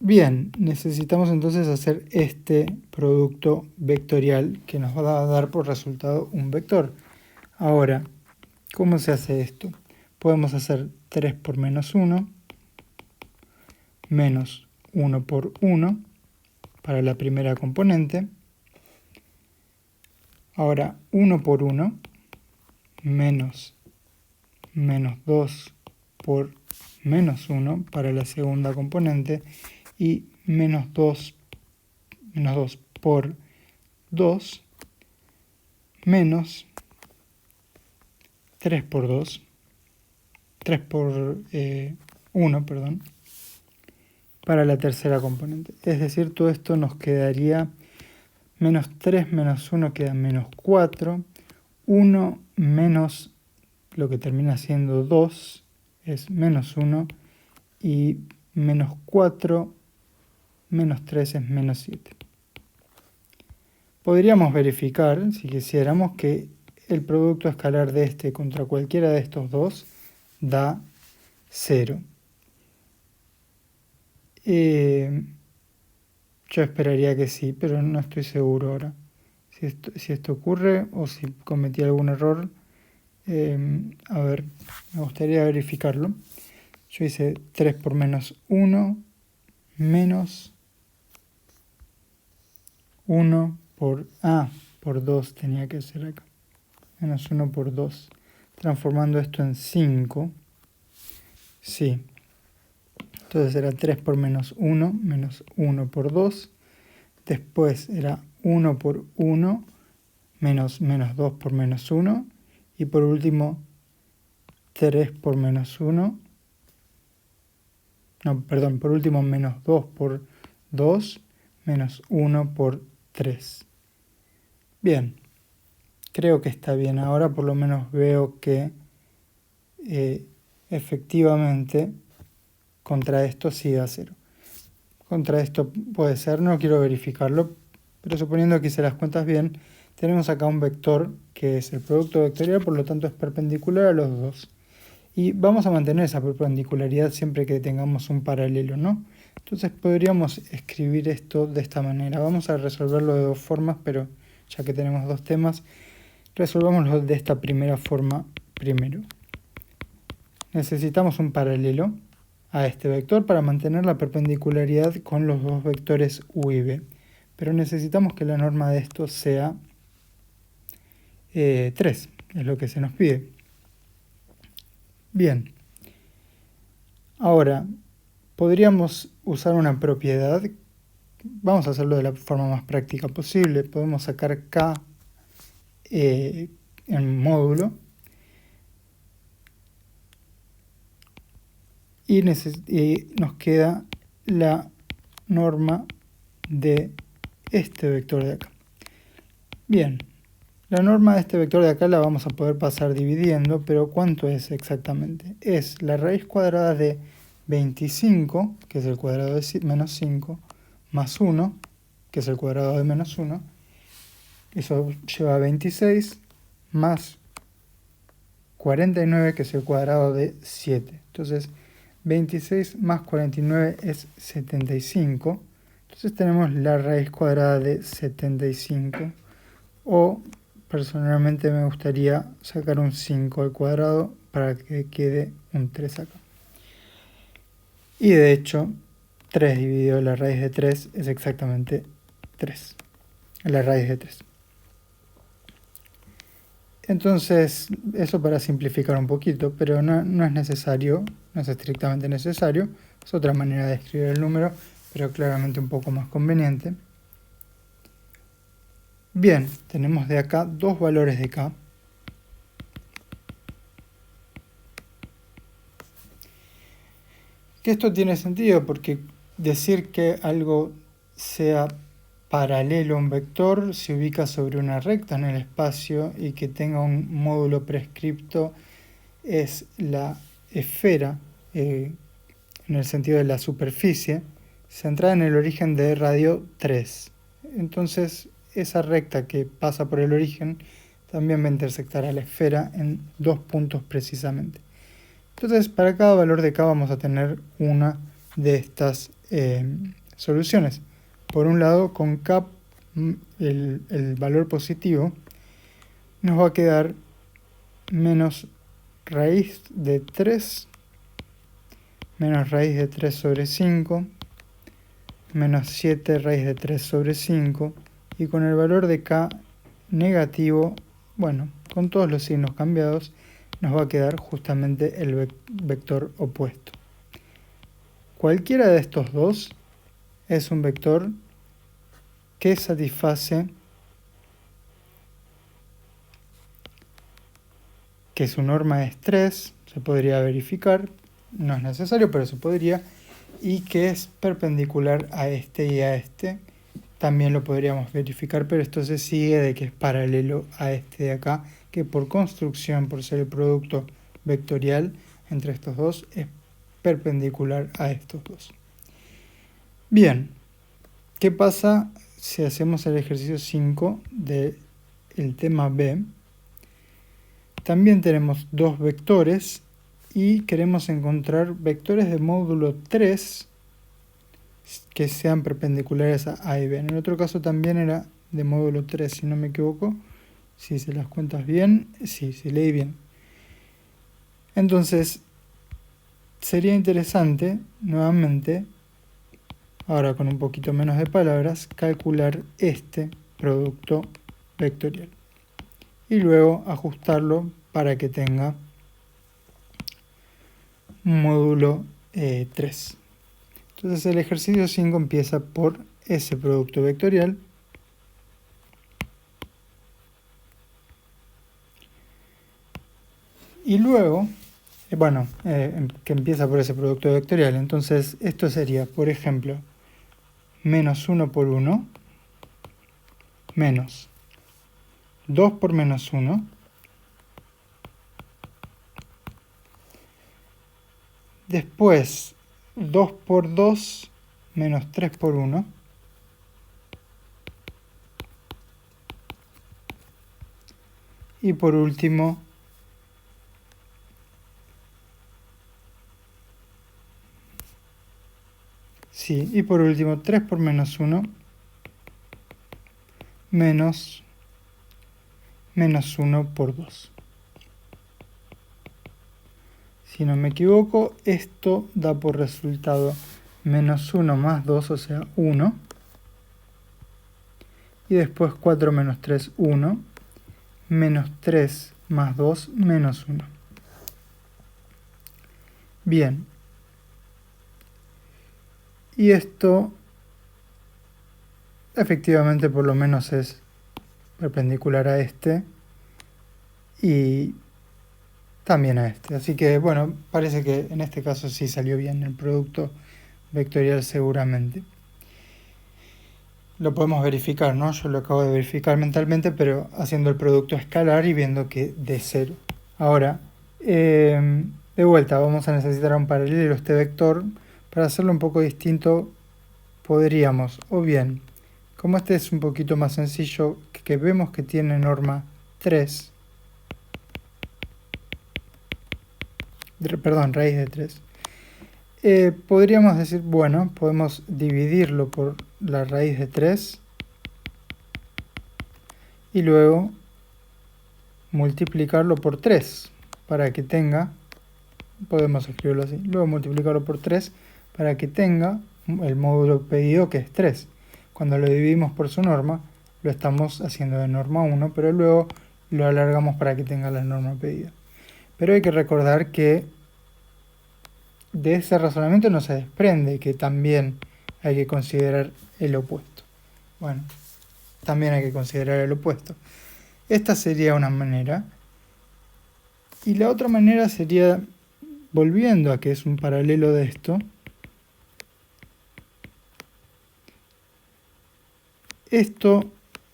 S1: Bien, necesitamos entonces hacer este producto vectorial que nos va a dar por resultado un vector. Ahora, ¿cómo se hace esto? Podemos hacer 3 por menos 1, menos 1 por 1 para la primera componente. Ahora 1 por 1 menos 2 por menos 1 para la segunda componente, y menos 2 por 2 menos 3 por 1, perdón, para la tercera componente. Es decir, todo esto nos quedaría menos 3 menos 1 queda menos 4, 1 menos lo que termina siendo 2 es menos 1, y menos 4 menos 3 es menos 7. Podríamos verificar, si quisiéramos, que el producto escalar de este contra cualquiera de estos dos da 0. Yo esperaría que sí, pero no estoy seguro ahora. Si esto ocurre o si cometí algún error, a ver, me gustaría verificarlo. Yo hice 3 por menos 1 menos 1 por... por 2 tenía que ser acá. Menos 1 por 2. Transformando esto en 5. Sí. Entonces era 3 por menos 1 por 2. después era 1 por 1, menos 2 por menos 1, y por último 3 por menos 1, no, perdón, por último menos 2 por 2, menos 1 por 3. Bien, creo que está bien. Ahora por lo menos veo que efectivamente contra esto sí da 0. Contra esto puede ser, no quiero verificarlo, pero suponiendo que hice las cuentas bien, tenemos acá un vector que es el producto vectorial, por lo tanto es perpendicular a los dos. Y vamos a mantener esa perpendicularidad siempre que tengamos un paralelo, ¿no? Entonces podríamos escribir esto de esta manera. Vamos a resolverlo de dos formas, pero ya que tenemos dos temas, resolvámoslo de esta primera forma primero. Necesitamos un paralelo a este vector para mantener la perpendicularidad con los dos vectores u y b. Pero necesitamos que la norma de esto sea 3, es lo que se nos pide. Bien. Ahora, podríamos usar una propiedad. Vamos a hacerlo de la forma más práctica posible. Podemos sacar k en módulo y nos queda la norma de este vector de acá. Bien, la norma de este vector de acá la vamos a poder pasar dividiendo, pero ¿cuánto es exactamente? Es la raíz cuadrada de 25, que es el cuadrado de menos 5, más 1, que es el cuadrado de menos 1. Eso lleva a 26, más 49, que es el cuadrado de 7. Entonces, 26 más 49 es 75. Entonces tenemos la raíz cuadrada de 75. O, personalmente me gustaría sacar un 5 al cuadrado para que quede un 3 acá. Y de hecho, 3 dividido la raíz de 3 es exactamente 3. La raíz de 3. Entonces, eso para simplificar un poquito, pero no es necesario, no es estrictamente necesario. Es otra manera de escribir el número, pero claramente un poco más conveniente. Bien, tenemos de acá dos valores de k. Que esto tiene sentido porque decir que algo sea paralelo a un vector se ubica sobre una recta en el espacio y que tenga un módulo prescripto es la esfera, en el sentido de la superficie, centrada en el origen de radio 3. Entonces, esa recta que pasa por el origen también va a intersectar a la esfera en dos puntos precisamente. Entonces, para cada valor de k vamos a tener una de estas soluciones. Por un lado, con k, el valor positivo, nos va a quedar menos raíz de 3, menos raíz de 3 sobre 5, menos 7 raíz de 3 sobre 5, y con el valor de k negativo, bueno, con todos los signos cambiados, nos va a quedar justamente el vector opuesto. Cualquiera de estos dos es un vector que satisface que su norma es 3, se podría verificar, no es necesario, pero se podría, y que es perpendicular a este y a este, también lo podríamos verificar, pero esto se sigue de que es paralelo a este de acá, que por construcción, por ser el producto vectorial entre estos dos, es perpendicular a estos dos. Bien, ¿qué pasa si hacemos el ejercicio 5 del tema B? También tenemos dos vectores y queremos encontrar vectores de módulo 3 que sean perpendiculares a A y B. En el otro caso también era de módulo 3, si no me equivoco. Si se las cuentas bien, sí, si leí bien. Entonces, sería interesante, nuevamente, ahora con un poquito menos de palabras, calcular este producto vectorial. Y luego ajustarlo para que tenga un módulo 3. Entonces el ejercicio 5 empieza por ese producto vectorial. Y luego, que empieza por ese producto vectorial. Entonces, esto sería, por ejemplo, menos 1 por 1, menos 2 por menos 1, después 2 por 2, menos 3 por 1, y por último, y por último 3 por menos 1, menos 1 por 2. Si no me equivoco, esto da por resultado menos 1 más 2, o sea, 1. Y después 4 menos 3, 1. Menos 3 más 2, menos 1. Bien. Y esto, efectivamente, por lo menos es perpendicular a este. Y también a este. Así que, bueno, parece que en este caso sí salió bien el producto vectorial seguramente. Lo podemos verificar, ¿no? Yo lo acabo de verificar mentalmente, pero haciendo el producto escalar y viendo que de 0. Ahora, de vuelta, vamos a necesitar un paralelo a este vector. Para hacerlo un poco distinto, podríamos, o bien, como este es un poquito más sencillo, que vemos que tiene norma 3, raíz de 3. Podríamos decir, bueno, podemos dividirlo por la raíz de 3 y luego multiplicarlo por 3 para que tenga, podemos escribirlo así, luego multiplicarlo por 3 para que tenga el módulo pedido, que es 3. Cuando lo dividimos por su norma, lo estamos haciendo de norma 1, pero luego lo alargamos para que tenga la norma pedida. Pero hay que recordar que de ese razonamiento no se desprende que también hay que considerar el opuesto. Bueno, también hay que considerar el opuesto. Esta sería una manera. Y la otra manera sería, volviendo a que es un paralelo de esto,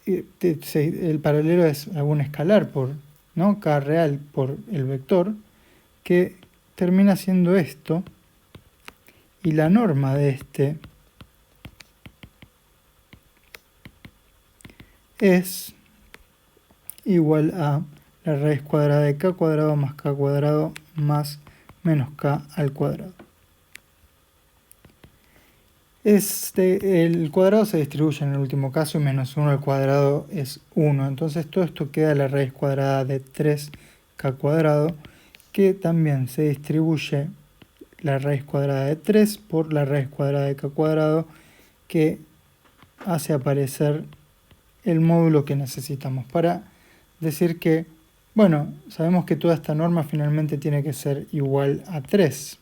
S1: el paralelo es algún escalar por, ¿no? K real por el vector, que termina siendo esto, y la norma de este es igual a la raíz cuadrada de k cuadrado más k cuadrado más menos k al cuadrado. El cuadrado se distribuye en el último caso y menos 1 al cuadrado es 1. Entonces todo esto queda la raíz cuadrada de 3k cuadrado, que también se distribuye la raíz cuadrada de 3 por la raíz cuadrada de k cuadrado, que hace aparecer el módulo que necesitamos para decir que, bueno, sabemos que toda esta norma finalmente tiene que ser igual a 3.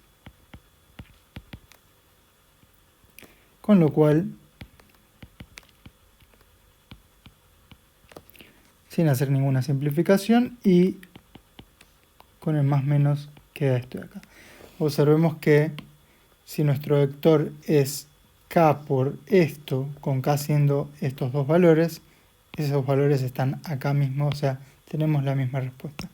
S1: Con lo cual, sin hacer ninguna simplificación y con el más menos queda esto de acá. Observemos que si nuestro vector es k por esto, con k siendo estos dos valores, esos valores están acá mismo, o sea, tenemos la misma respuesta.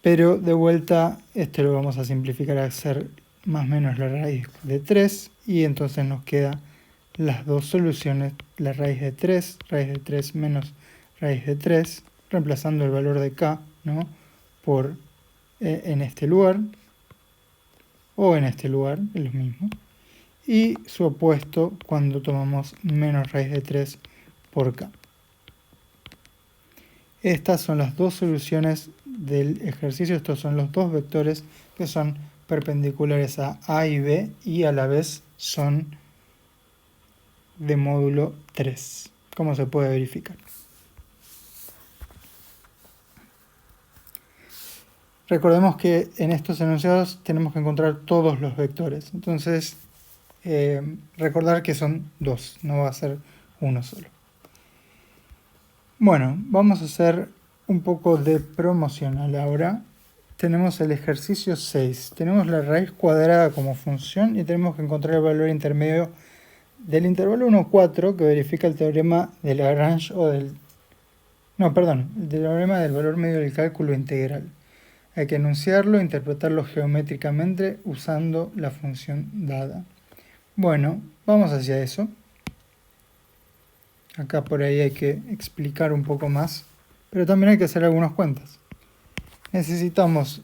S1: Pero de vuelta, este lo vamos a simplificar a ser más o menos la raíz de 3, y entonces nos quedan las dos soluciones, la raíz de 3 menos raíz de 3, reemplazando el valor de k, ¿no? por en este lugar, o en este lugar, es lo mismo, y su opuesto cuando tomamos menos raíz de 3 por k. Estas son las dos soluciones del ejercicio, estos son los dos vectores que son perpendiculares a y B y a la vez son de módulo 3, como se puede verificar. Recordemos que en estos enunciados tenemos que encontrar todos los vectores, entonces recordar que son dos, no va a ser uno solo. Bueno, vamos a hacer un poco de promocional ahora. Tenemos el ejercicio 6. Tenemos la raíz cuadrada como función y tenemos que encontrar el valor intermedio del intervalo 1, 4 que verifica el teorema de Lagrange o del... No, perdón, el teorema del valor medio del cálculo integral. Hay que enunciarlo, interpretarlo geométricamente usando la función dada. Bueno, vamos hacia eso. Acá por ahí hay que explicar un poco más, pero también hay que hacer algunas cuentas. Necesitamos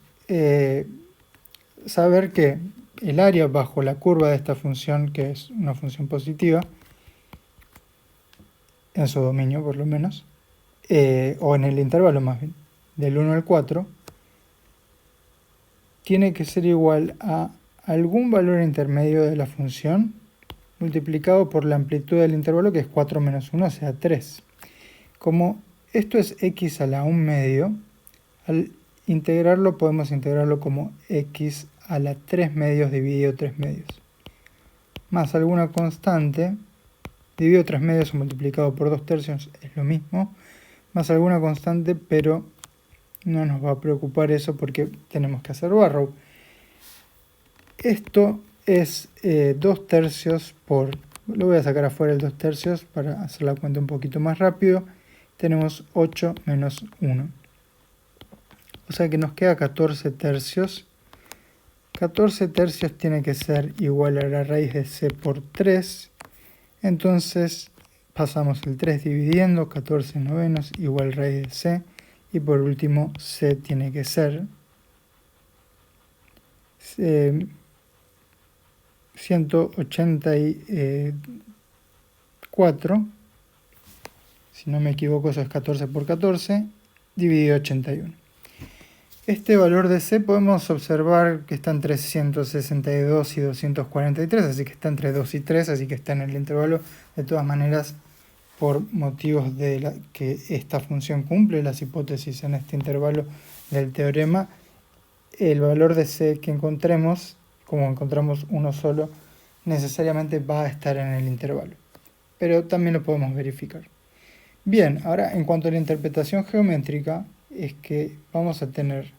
S1: saber que el área bajo la curva de esta función, que es una función positiva, en su dominio por lo menos, o en el intervalo más bien, del 1 al 4, tiene que ser igual a algún valor intermedio de la función multiplicado por la amplitud del intervalo, que es 4 menos 1, o sea 3. Como esto es x a la 1 medio, al integrarlo podemos integrarlo como x a la 3 medios dividido 3 medios. Más alguna constante, dividido 3 medios o multiplicado por 2 tercios es lo mismo, más alguna constante, pero no nos va a preocupar eso porque tenemos que hacer Barrow. Esto es 2 tercios por... Lo voy a sacar afuera el 2 tercios para hacer la cuenta un poquito más rápido. Tenemos 8 menos 1. O sea que nos queda 14 tercios. 14 tercios tiene que ser igual a la raíz de c por 3. Entonces pasamos el 3 dividiendo, 14 novenos igual raíz de c. Y por último c tiene que ser 184, si no me equivoco eso es 14 por 14, dividido 81. Este valor de C podemos observar que está entre 162 y 243, así que está entre 2 y 3, así que está en el intervalo. De todas maneras, por motivos de que esta función cumple las hipótesis en este intervalo del teorema, el valor de C que encontremos, como encontramos uno solo, necesariamente va a estar en el intervalo. Pero también lo podemos verificar. Bien, ahora en cuanto a la interpretación geométrica, es que vamos a tener,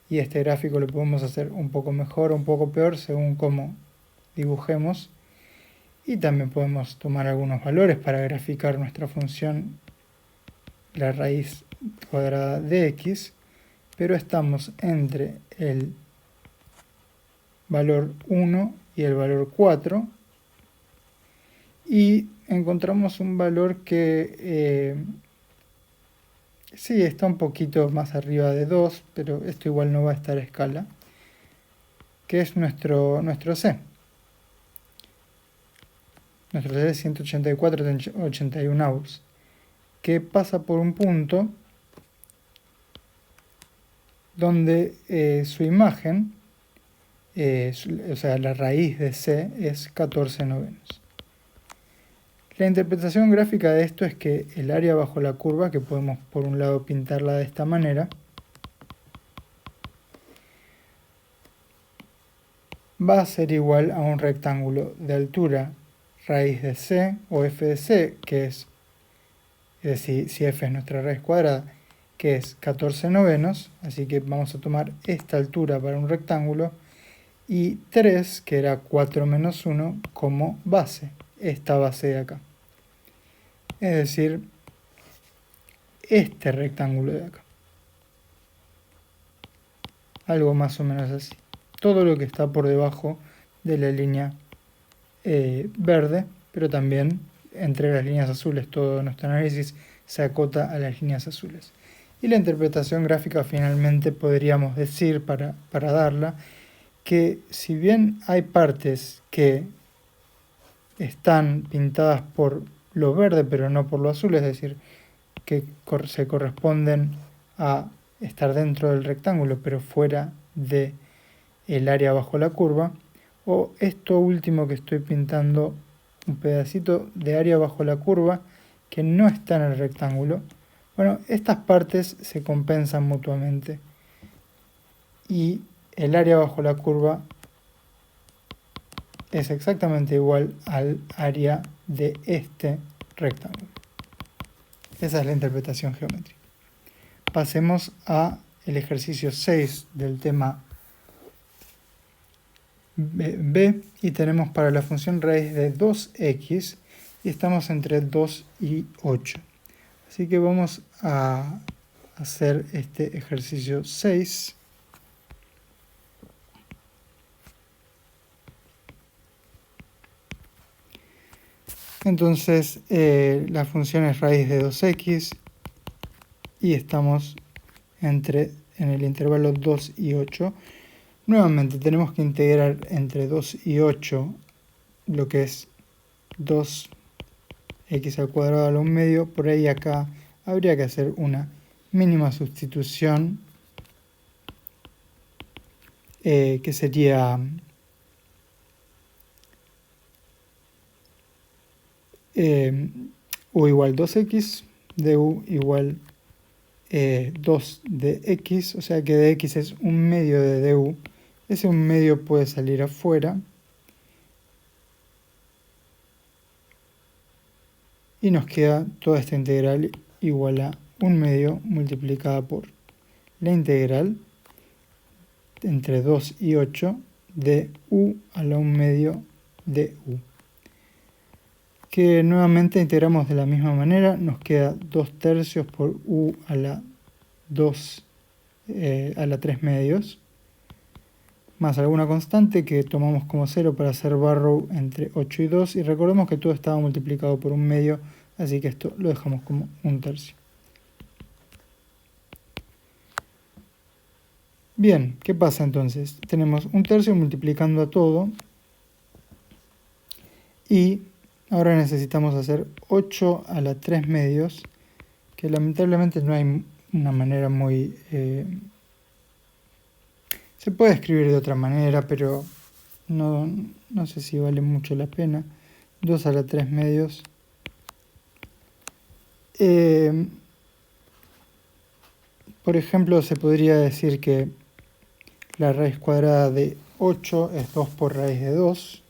S1: y este gráfico lo podemos hacer un poco mejor o un poco peor según cómo dibujemos, y también podemos tomar algunos valores para graficar nuestra función, la raíz cuadrada de x, pero estamos entre el valor 1 y el valor 4 y encontramos un valor que sí está un poquito más arriba de 2, pero esto igual no va a estar a escala, que es nuestro C. Nuestro C es 184,81 Aux, que pasa por un punto donde su imagen, o sea, la raíz de C es 14 novenos. La interpretación gráfica de esto es que el área bajo la curva, que podemos por un lado pintarla de esta manera, va a ser igual a un rectángulo de altura raíz de C o f de C, que es decir, si f es nuestra raíz cuadrada, que es 14 novenos, así que vamos a tomar esta altura para un rectángulo, y 3, que era 4 menos 1, como base, esta base de acá. Es decir, este rectángulo de acá. Algo más o menos así. Todo lo que está por debajo de la línea verde, pero también entre las líneas azules. Todo nuestro análisis se acota a las líneas azules. Y la interpretación gráfica finalmente podríamos decir, para darla, que si bien hay partes que están pintadas por lo verde pero no por lo azul, es decir, que se corresponden a estar dentro del rectángulo pero fuera de el área bajo la curva, o esto último que estoy pintando, un pedacito de área bajo la curva que no está en el rectángulo. Bueno, estas partes se compensan mutuamente y el área bajo la curva es exactamente igual al área de este rectángulo. Esa es la interpretación geométrica. Pasemos a el ejercicio 6 del tema B y tenemos para la función raíz de 2x y estamos entre 2 y 8. Así que vamos a hacer este ejercicio 6. Entonces la función es raíz de 2x y estamos en el intervalo 2 y 8. Nuevamente tenemos que integrar entre 2 y 8 lo que es 2x al cuadrado a la 1 medio. Por ahí acá habría que hacer una mínima sustitución que sería u igual 2x de u igual 2 de x, o sea que de x es un medio de du. Ese un medio puede salir afuera y nos queda toda esta integral igual a un medio multiplicada por la integral entre 2 y 8 de u a la 1 medio de u, que nuevamente integramos de la misma manera. Nos queda 2 tercios por u a la 2 a la 3 medios, más alguna constante que tomamos como 0 para hacer barrow entre 8 y 2, y recordemos que todo estaba multiplicado por un medio, así que esto lo dejamos como un tercio. Bien, ¿qué pasa entonces? Tenemos un tercio multiplicando a todo, y ahora necesitamos hacer 8 a la 3 medios, que lamentablemente no hay una manera muy... se puede escribir de otra manera, pero no sé si vale mucho la pena. 2 a la 3 medios. Por ejemplo, se podría decir que la raíz cuadrada de 8 es 2 por raíz de 2.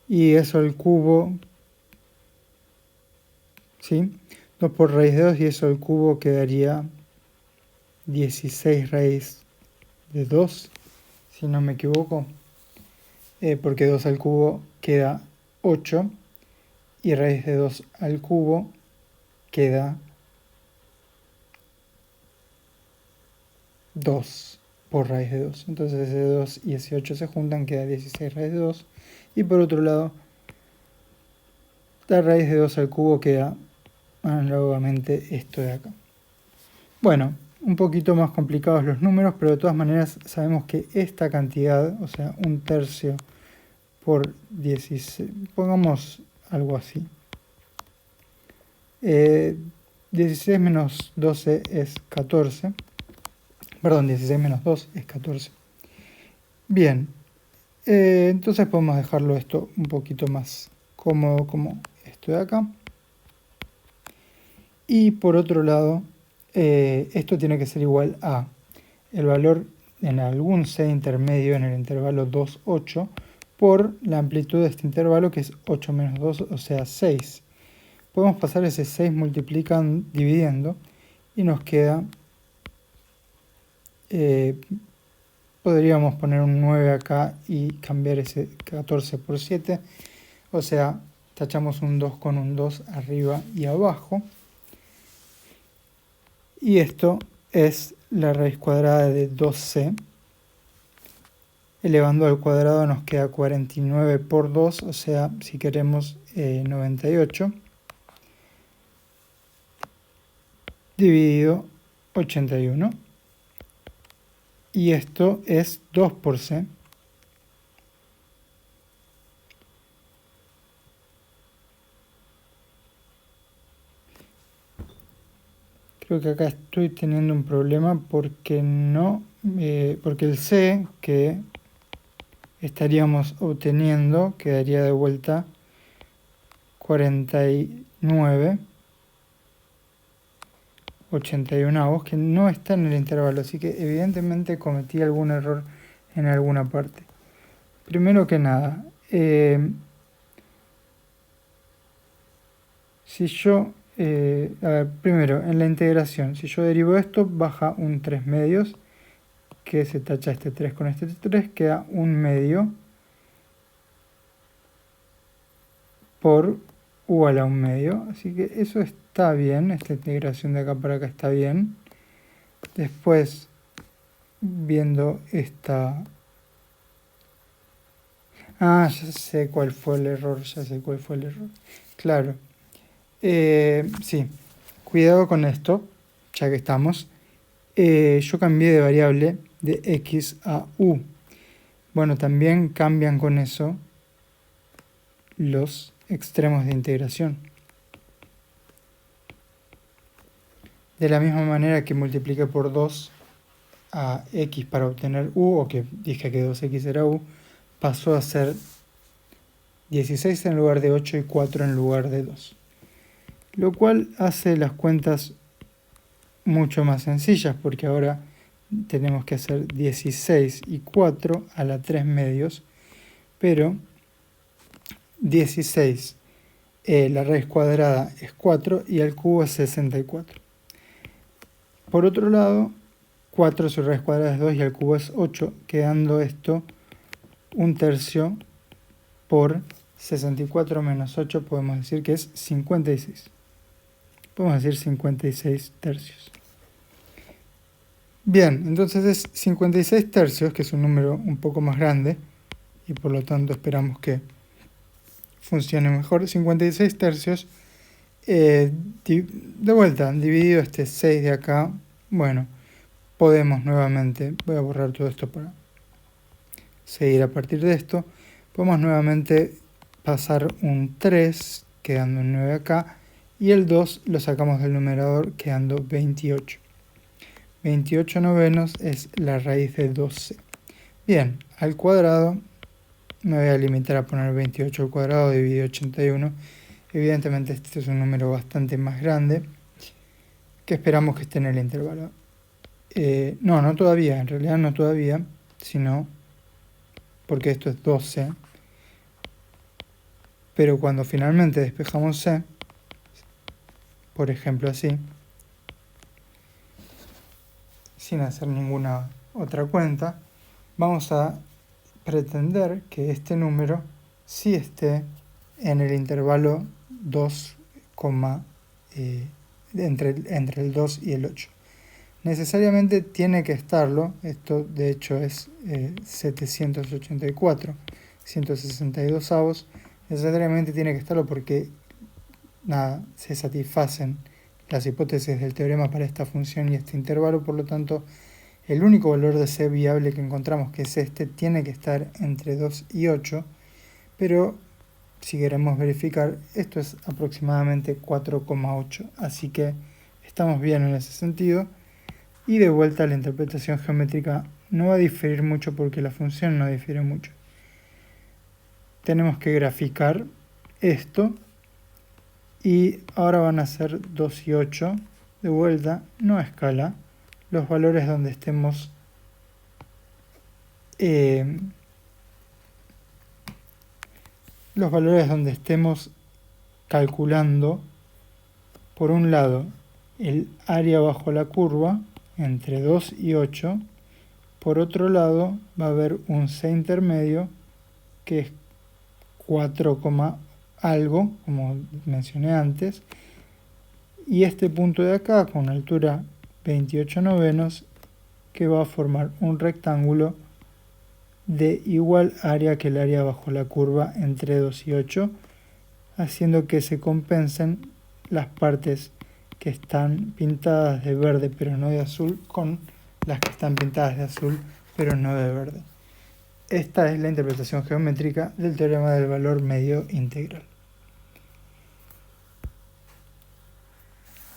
S1: Y eso al cubo, ¿sí? 2 por raíz de 2 y eso al cubo quedaría 16 raíz de 2, si no me equivoco. Porque 2 al cubo queda 8 y raíz de 2 al cubo queda 2 por raíz de 2. Entonces ese 2 y ese 8 se juntan, queda 16 raíz de 2. Y por otro lado, la raíz de 2 al cubo queda análogamente esto de acá. Bueno, un poquito más complicados los números, pero de todas maneras sabemos que esta cantidad, o sea, un tercio por 16, pongamos algo así. 16 menos 12 es 14. Perdón, 16 menos 2 es 14. Bien, entonces podemos dejarlo esto un poquito más cómodo como esto de acá. Y por otro lado, esto tiene que ser igual a el valor en algún c intermedio en el intervalo 2, 8 por la amplitud de este intervalo, que es 8 menos 2, o sea 6. Podemos pasar ese 6 dividiendo y nos queda, podríamos poner un 9 acá y cambiar ese 14 por 7, o sea, tachamos un 2 con un 2 arriba y abajo. Y esto es la raíz cuadrada de 2c. Elevando al cuadrado nos queda 49 por 2, o sea, si queremos 98. Dividido 81. Y esto es 2 por c. Creo que acá estoy teniendo un problema porque porque el c que estaríamos obteniendo quedaría de vuelta 49 81avos, que no está en el intervalo, así que evidentemente cometí algún error en alguna parte. Primero que nada, si yo, primero en la integración, si yo derivo esto, baja un 3 medios, que se tacha este 3 con este 3, queda 1 medio por igual a 1 medio. Así que eso está bien, esta integración de acá para acá está bien. Después, viendo esta... Ah, ya sé cuál fue el error, Claro. Sí, cuidado con esto, ya que estamos. Yo cambié de variable de x a u. Bueno, también cambian con eso los extremos de integración. De la misma manera que multipliqué por 2 a x para obtener u, o que dije que 2x era u, pasó a ser 16 en lugar de 8 y 4 en lugar de 2. Lo cual hace las cuentas mucho más sencillas, porque ahora tenemos que hacer 16 y 4 a la 3 medios, pero 16, la raíz cuadrada es 4 y el cubo es 64. Por otro lado, 4 su raíz cuadrada es 2 y el cubo es 8, quedando esto 1/3 por 64 menos 8, podemos decir que es 56. Podemos decir 56 tercios. Bien, entonces es 56 tercios, que es un número un poco más grande, y por lo tanto esperamos que funcione mejor. 56 tercios, de vuelta, dividido este 6 de acá, bueno, podemos nuevamente, voy a borrar todo esto para seguir a partir de esto, podemos nuevamente pasar un 3, quedando un 9 acá, y el 2 lo sacamos del numerador, quedando 28. 28 novenos es la raíz de 12. Bien, al cuadrado me voy a limitar a poner 28 al cuadrado dividido 81. Evidentemente este es un número bastante más grande, que esperamos que esté en el intervalo. No todavía, en realidad no todavía, sino porque esto es 12. Pero cuando finalmente despejamos C, por ejemplo así, sin hacer ninguna otra cuenta, vamos a pretender que este número sí esté en el intervalo 2, entre el 2 y el 8. Necesariamente tiene que estarlo, esto de hecho es 784, 162 avos, necesariamente tiene que estarlo porque nada, se satisfacen las hipótesis del teorema para esta función y este intervalo, por lo tanto, el único valor de C viable que encontramos, que es este, tiene que estar entre 2 y 8, pero si queremos verificar, esto es aproximadamente 4,8, así que estamos bien en ese sentido. Y de vuelta, la interpretación geométrica no va a diferir mucho porque la función no difiere mucho. Tenemos que graficar esto. Y ahora van a ser 2 y 8, de vuelta, no a escala, los valores donde estemos calculando, por un lado, el área bajo la curva, entre 2 y 8, por otro lado, va a haber un C intermedio, que es 4, algo, como mencioné antes, y este punto de acá con altura 28 novenos, que va a formar un rectángulo de igual área que el área bajo la curva entre 2 y 8, haciendo que se compensen las partes que están pintadas de verde pero no de azul con las que están pintadas de azul pero no de verde. Esta es la interpretación geométrica del teorema del valor medio integral.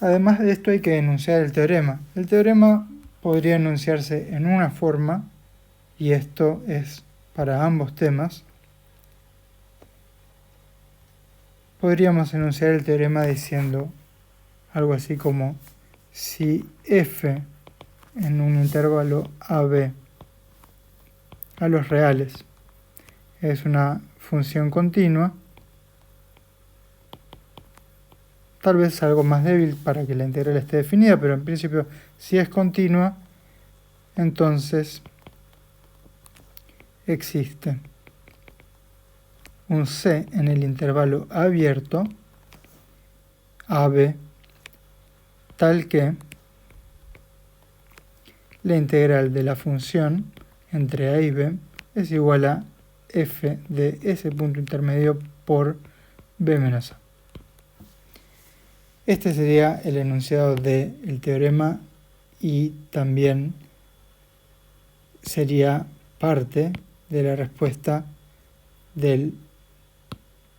S1: Además de esto hay que enunciar el teorema. El teorema podría enunciarse en una forma, y esto es para ambos temas. Podríamos enunciar el teorema diciendo algo así como: si f en un intervalo AB a los reales. Es una función continua, tal vez algo más débil para que la integral esté definida, pero en principio si es continua, entonces existe un c en el intervalo abierto AB tal que la integral de la función entre a y b es igual a f de ese punto intermedio por b menos a. Este sería el enunciado del teorema y también sería parte de la respuesta del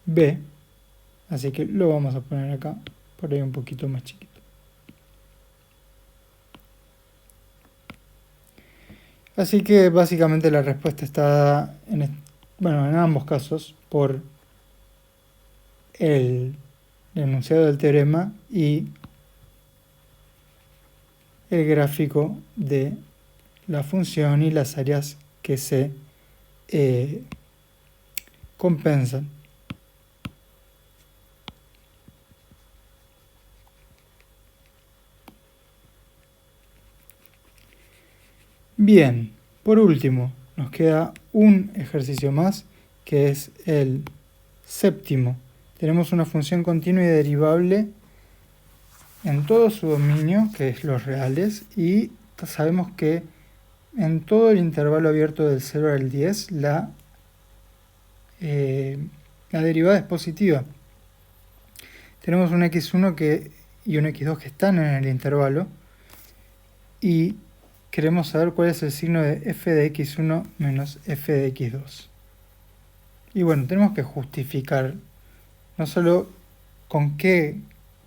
S1: B, así que lo vamos a poner acá, por ahí un poquito más chiquito. Así que básicamente la respuesta está dada en ambos casos por el enunciado del teorema y el gráfico de la función y las áreas que se compensan. Bien, por último, nos queda un ejercicio más, que es el séptimo. Tenemos una función continua y derivable en todo su dominio, que es los reales, y sabemos que en todo el intervalo abierto del 0 al 10, la derivada es positiva. Tenemos un x1 y un x2 que están en el intervalo, y queremos saber cuál es el signo de f de x1 menos f de x2. Y bueno, tenemos que justificar no solo con qué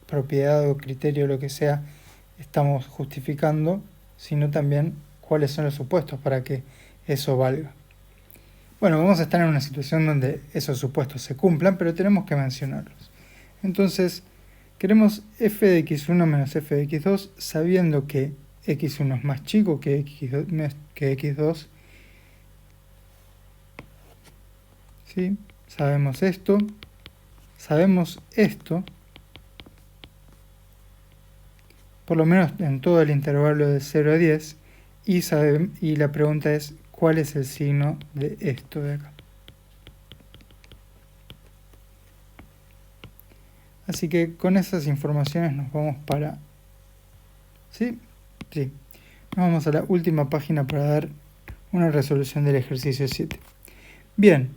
S1: propiedad o criterio o lo que sea estamos justificando, sino también cuáles son los supuestos para que eso valga. Bueno, vamos a estar en una situación donde esos supuestos se cumplan, pero tenemos que mencionarlos. Entonces, queremos f de x1 menos f de x2 sabiendo que x1 es más chico que x2. ¿Sí? Sabemos esto. Sabemos esto. Por lo menos en todo el intervalo de 0 a 10. Y la pregunta es, ¿cuál es el signo de esto de acá? Así que con esas informaciones nos vamos para... ¿Sí? Sí. Nos vamos a la última página para dar una resolución del ejercicio 7. Bien.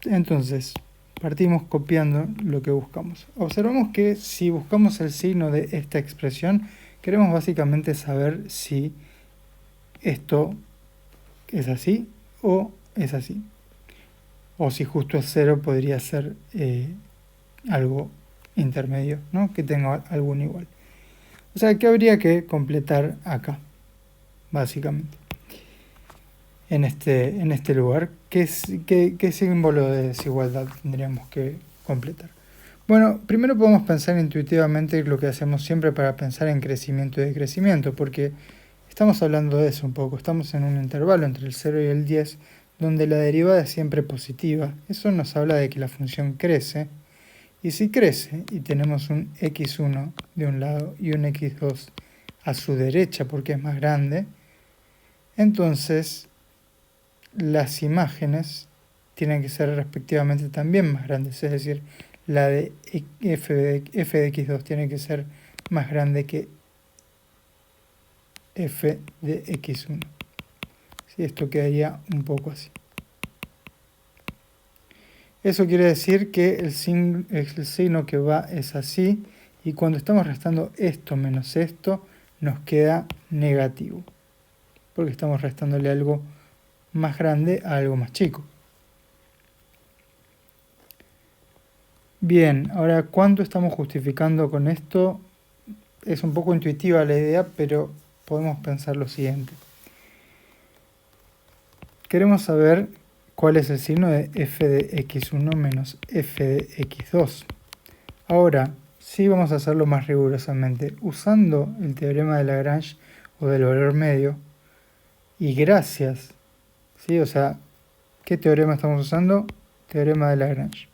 S1: Entonces, partimos copiando lo que buscamos. Observamos que si buscamos el signo de esta expresión, queremos básicamente saber si esto es así o es así. O si justo es 0 podría ser algo intermedio, ¿no? Que tenga algún igual. O sea, que habría que completar acá, básicamente. En este lugar, ¿qué símbolo de desigualdad tendríamos que completar? Bueno, primero podemos pensar intuitivamente lo que hacemos siempre para pensar en crecimiento y decrecimiento, porque estamos hablando de eso un poco. Estamos en un intervalo entre el 0 y el 10, donde la derivada es siempre positiva. Eso nos habla de que la función crece, y si crece y tenemos un x1 de un lado y un x2 a su derecha porque es más grande, entonces las imágenes tienen que ser respectivamente también más grandes, es decir, la de f de x2 tiene que ser más grande que f de x1. ¿Sí? Esto quedaría un poco así. Eso quiere decir que el signo que va es así, y cuando estamos restando esto menos esto, nos queda negativo, porque estamos restándole algo más grande a algo más chico. Bien, ahora, ¿cuánto estamos justificando con esto? Es un poco intuitiva la idea, pero podemos pensar lo siguiente. Queremos saber cuál es el signo de f de x1 menos f de x2. Ahora, sí vamos a hacerlo más rigurosamente. Usando el teorema de Lagrange o del valor medio, y gracias ¿Sí? O sea, ¿qué teorema estamos usando? Teorema de Lagrange.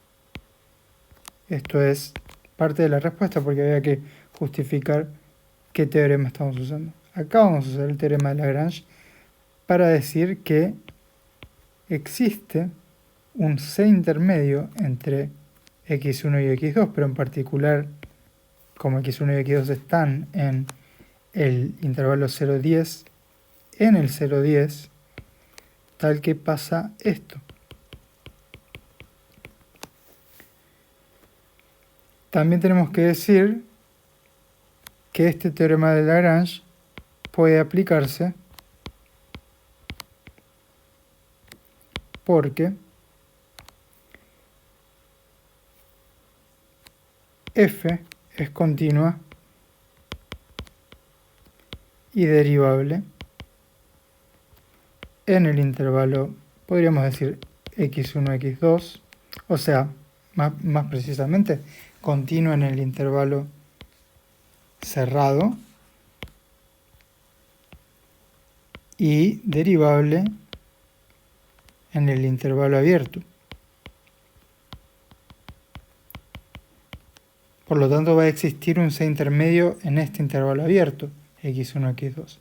S1: Esto es parte de la respuesta porque había que justificar qué teorema estamos usando. Acá vamos a usar el teorema de Lagrange para decir que existe un C intermedio entre x1 y x2, pero en particular, como x1 y x2 están en el intervalo 0,10, en el 0,10, tal que pasa esto. También tenemos que decir que este teorema de Lagrange puede aplicarse porque f es continua y derivable en el intervalo, podríamos decir x1, x2, o sea, más precisamente, continua en el intervalo cerrado y derivable en el intervalo abierto. Por lo tanto, va a existir un C intermedio en este intervalo abierto, x1, x2.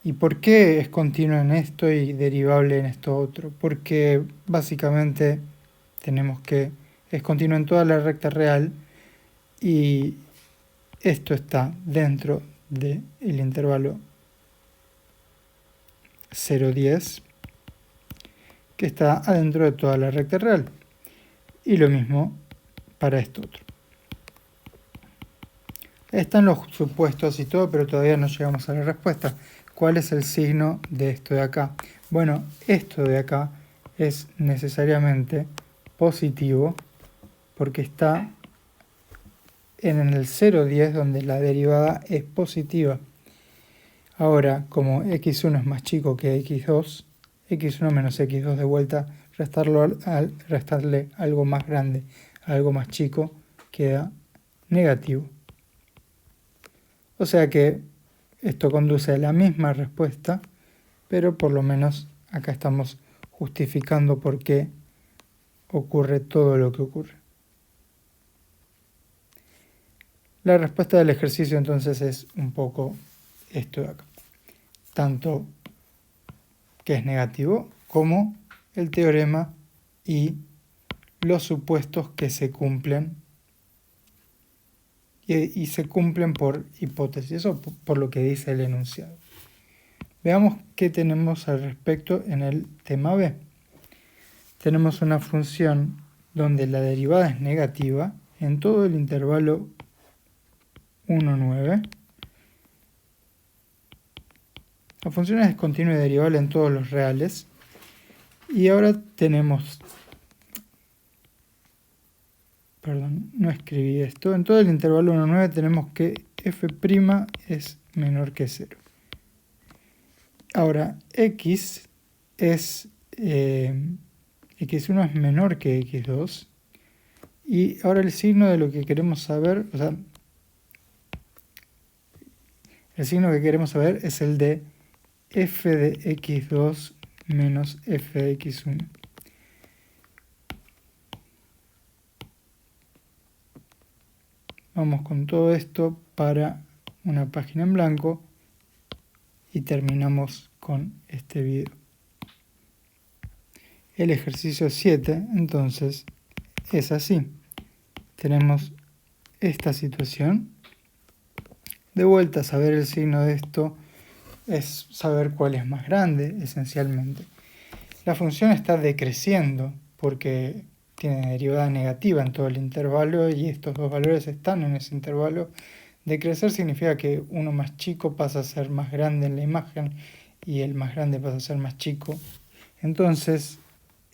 S1: ¿Y por qué es continuo en esto y derivable en esto otro? Porque básicamente tenemos que es continuo en toda la recta real y esto está dentro del intervalo 0,10 que está adentro de toda la recta real. Y lo mismo para esto otro. Están los supuestos y todo, pero todavía no llegamos a la respuesta. ¿Cuál es el signo de esto de acá? Bueno, esto de acá es necesariamente positivo porque está en el 0,10 donde la derivada es positiva. Ahora, como x1 es más chico que x2, x1 menos x2 de vuelta, restarle algo más grande, algo más chico, queda negativo. O sea que esto conduce a la misma respuesta, pero por lo menos acá estamos justificando por qué ocurre todo lo que ocurre. La respuesta del ejercicio entonces es un poco esto de acá. Tanto que es negativo como el teorema y los supuestos que se cumplen y se cumplen por hipótesis o por lo que dice el enunciado. Veamos qué tenemos al respecto en el tema B. Tenemos una función donde la derivada es negativa en todo el intervalo 1, 9. La función es continua y derivable en todos los reales. Y ahora tenemos... Perdón, no escribí esto. En todo el intervalo 1, 9 tenemos que f' es menor que 0. Ahora, x es... x1 es menor que x2. Y ahora el signo de lo que queremos saber, o sea, el signo que queremos saber es el de f de x2 menos f de x1. Vamos con todo esto para una página en blanco y terminamos con este video. El ejercicio 7, entonces, es así. Tenemos esta situación. De vuelta, saber el signo de esto es saber cuál es más grande, esencialmente. La función está decreciendo porque tiene derivada negativa en todo el intervalo y estos dos valores están en ese intervalo. Decrecer significa que uno más chico pasa a ser más grande en la imagen y el más grande pasa a ser más chico. Entonces,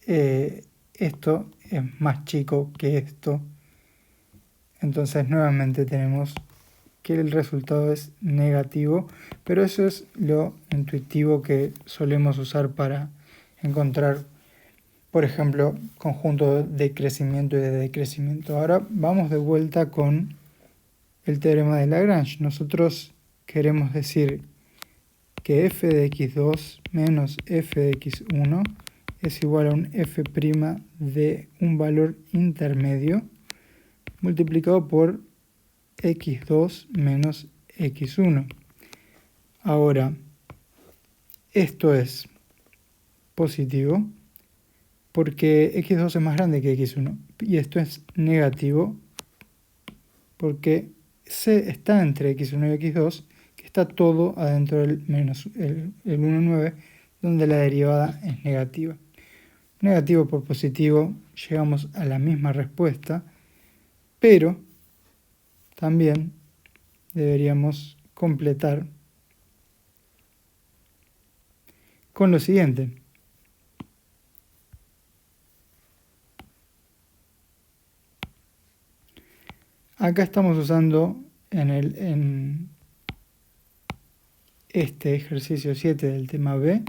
S1: esto es más chico que esto. Entonces, nuevamente tenemos que el resultado es negativo, pero eso es lo intuitivo que solemos usar para encontrar, por ejemplo, conjuntos de crecimiento y de decrecimiento. Ahora vamos de vuelta con el teorema de Lagrange. Nosotros queremos decir que f de x2 menos f de x1 es igual a un f' de un valor intermedio multiplicado por x2 menos x1. Ahora, esto es positivo porque x2 es más grande que x1 y esto es negativo porque C está entre x1 y x2, que está todo adentro del menos el 1,9, donde la derivada es negativa. Negativo por positivo, llegamos a la misma respuesta, pero también deberíamos completar con lo siguiente. Acá estamos usando en este ejercicio 7 del tema B,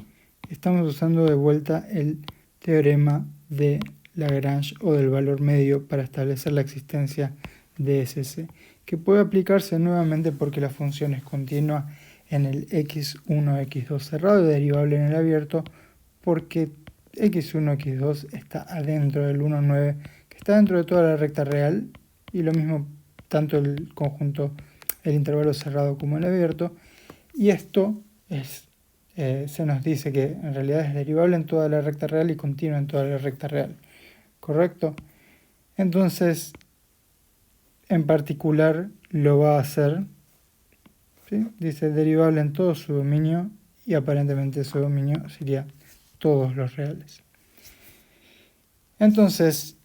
S1: estamos usando de vuelta el teorema de Lagrange o del valor medio para establecer la existencia de SC, que puede aplicarse nuevamente porque la función es continua en el x1, x2 cerrado y derivable en el abierto, porque x1, x2 está adentro del 1,9, que está dentro de toda la recta real, y lo mismo tanto el conjunto, el intervalo cerrado como el abierto, y esto se nos dice que en realidad es derivable en toda la recta real y continua en toda la recta real, ¿correcto? Entonces, en particular lo va a hacer, ¿sí? Dice derivable en todo su dominio y aparentemente su dominio sería todos los reales. Entonces,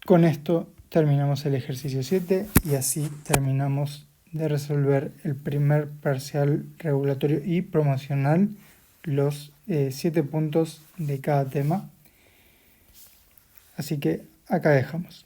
S1: con esto terminamos el ejercicio 7 y así terminamos de resolver el primer parcial regulatorio y promocional, los 7 puntos de cada tema. Así que acá dejamos.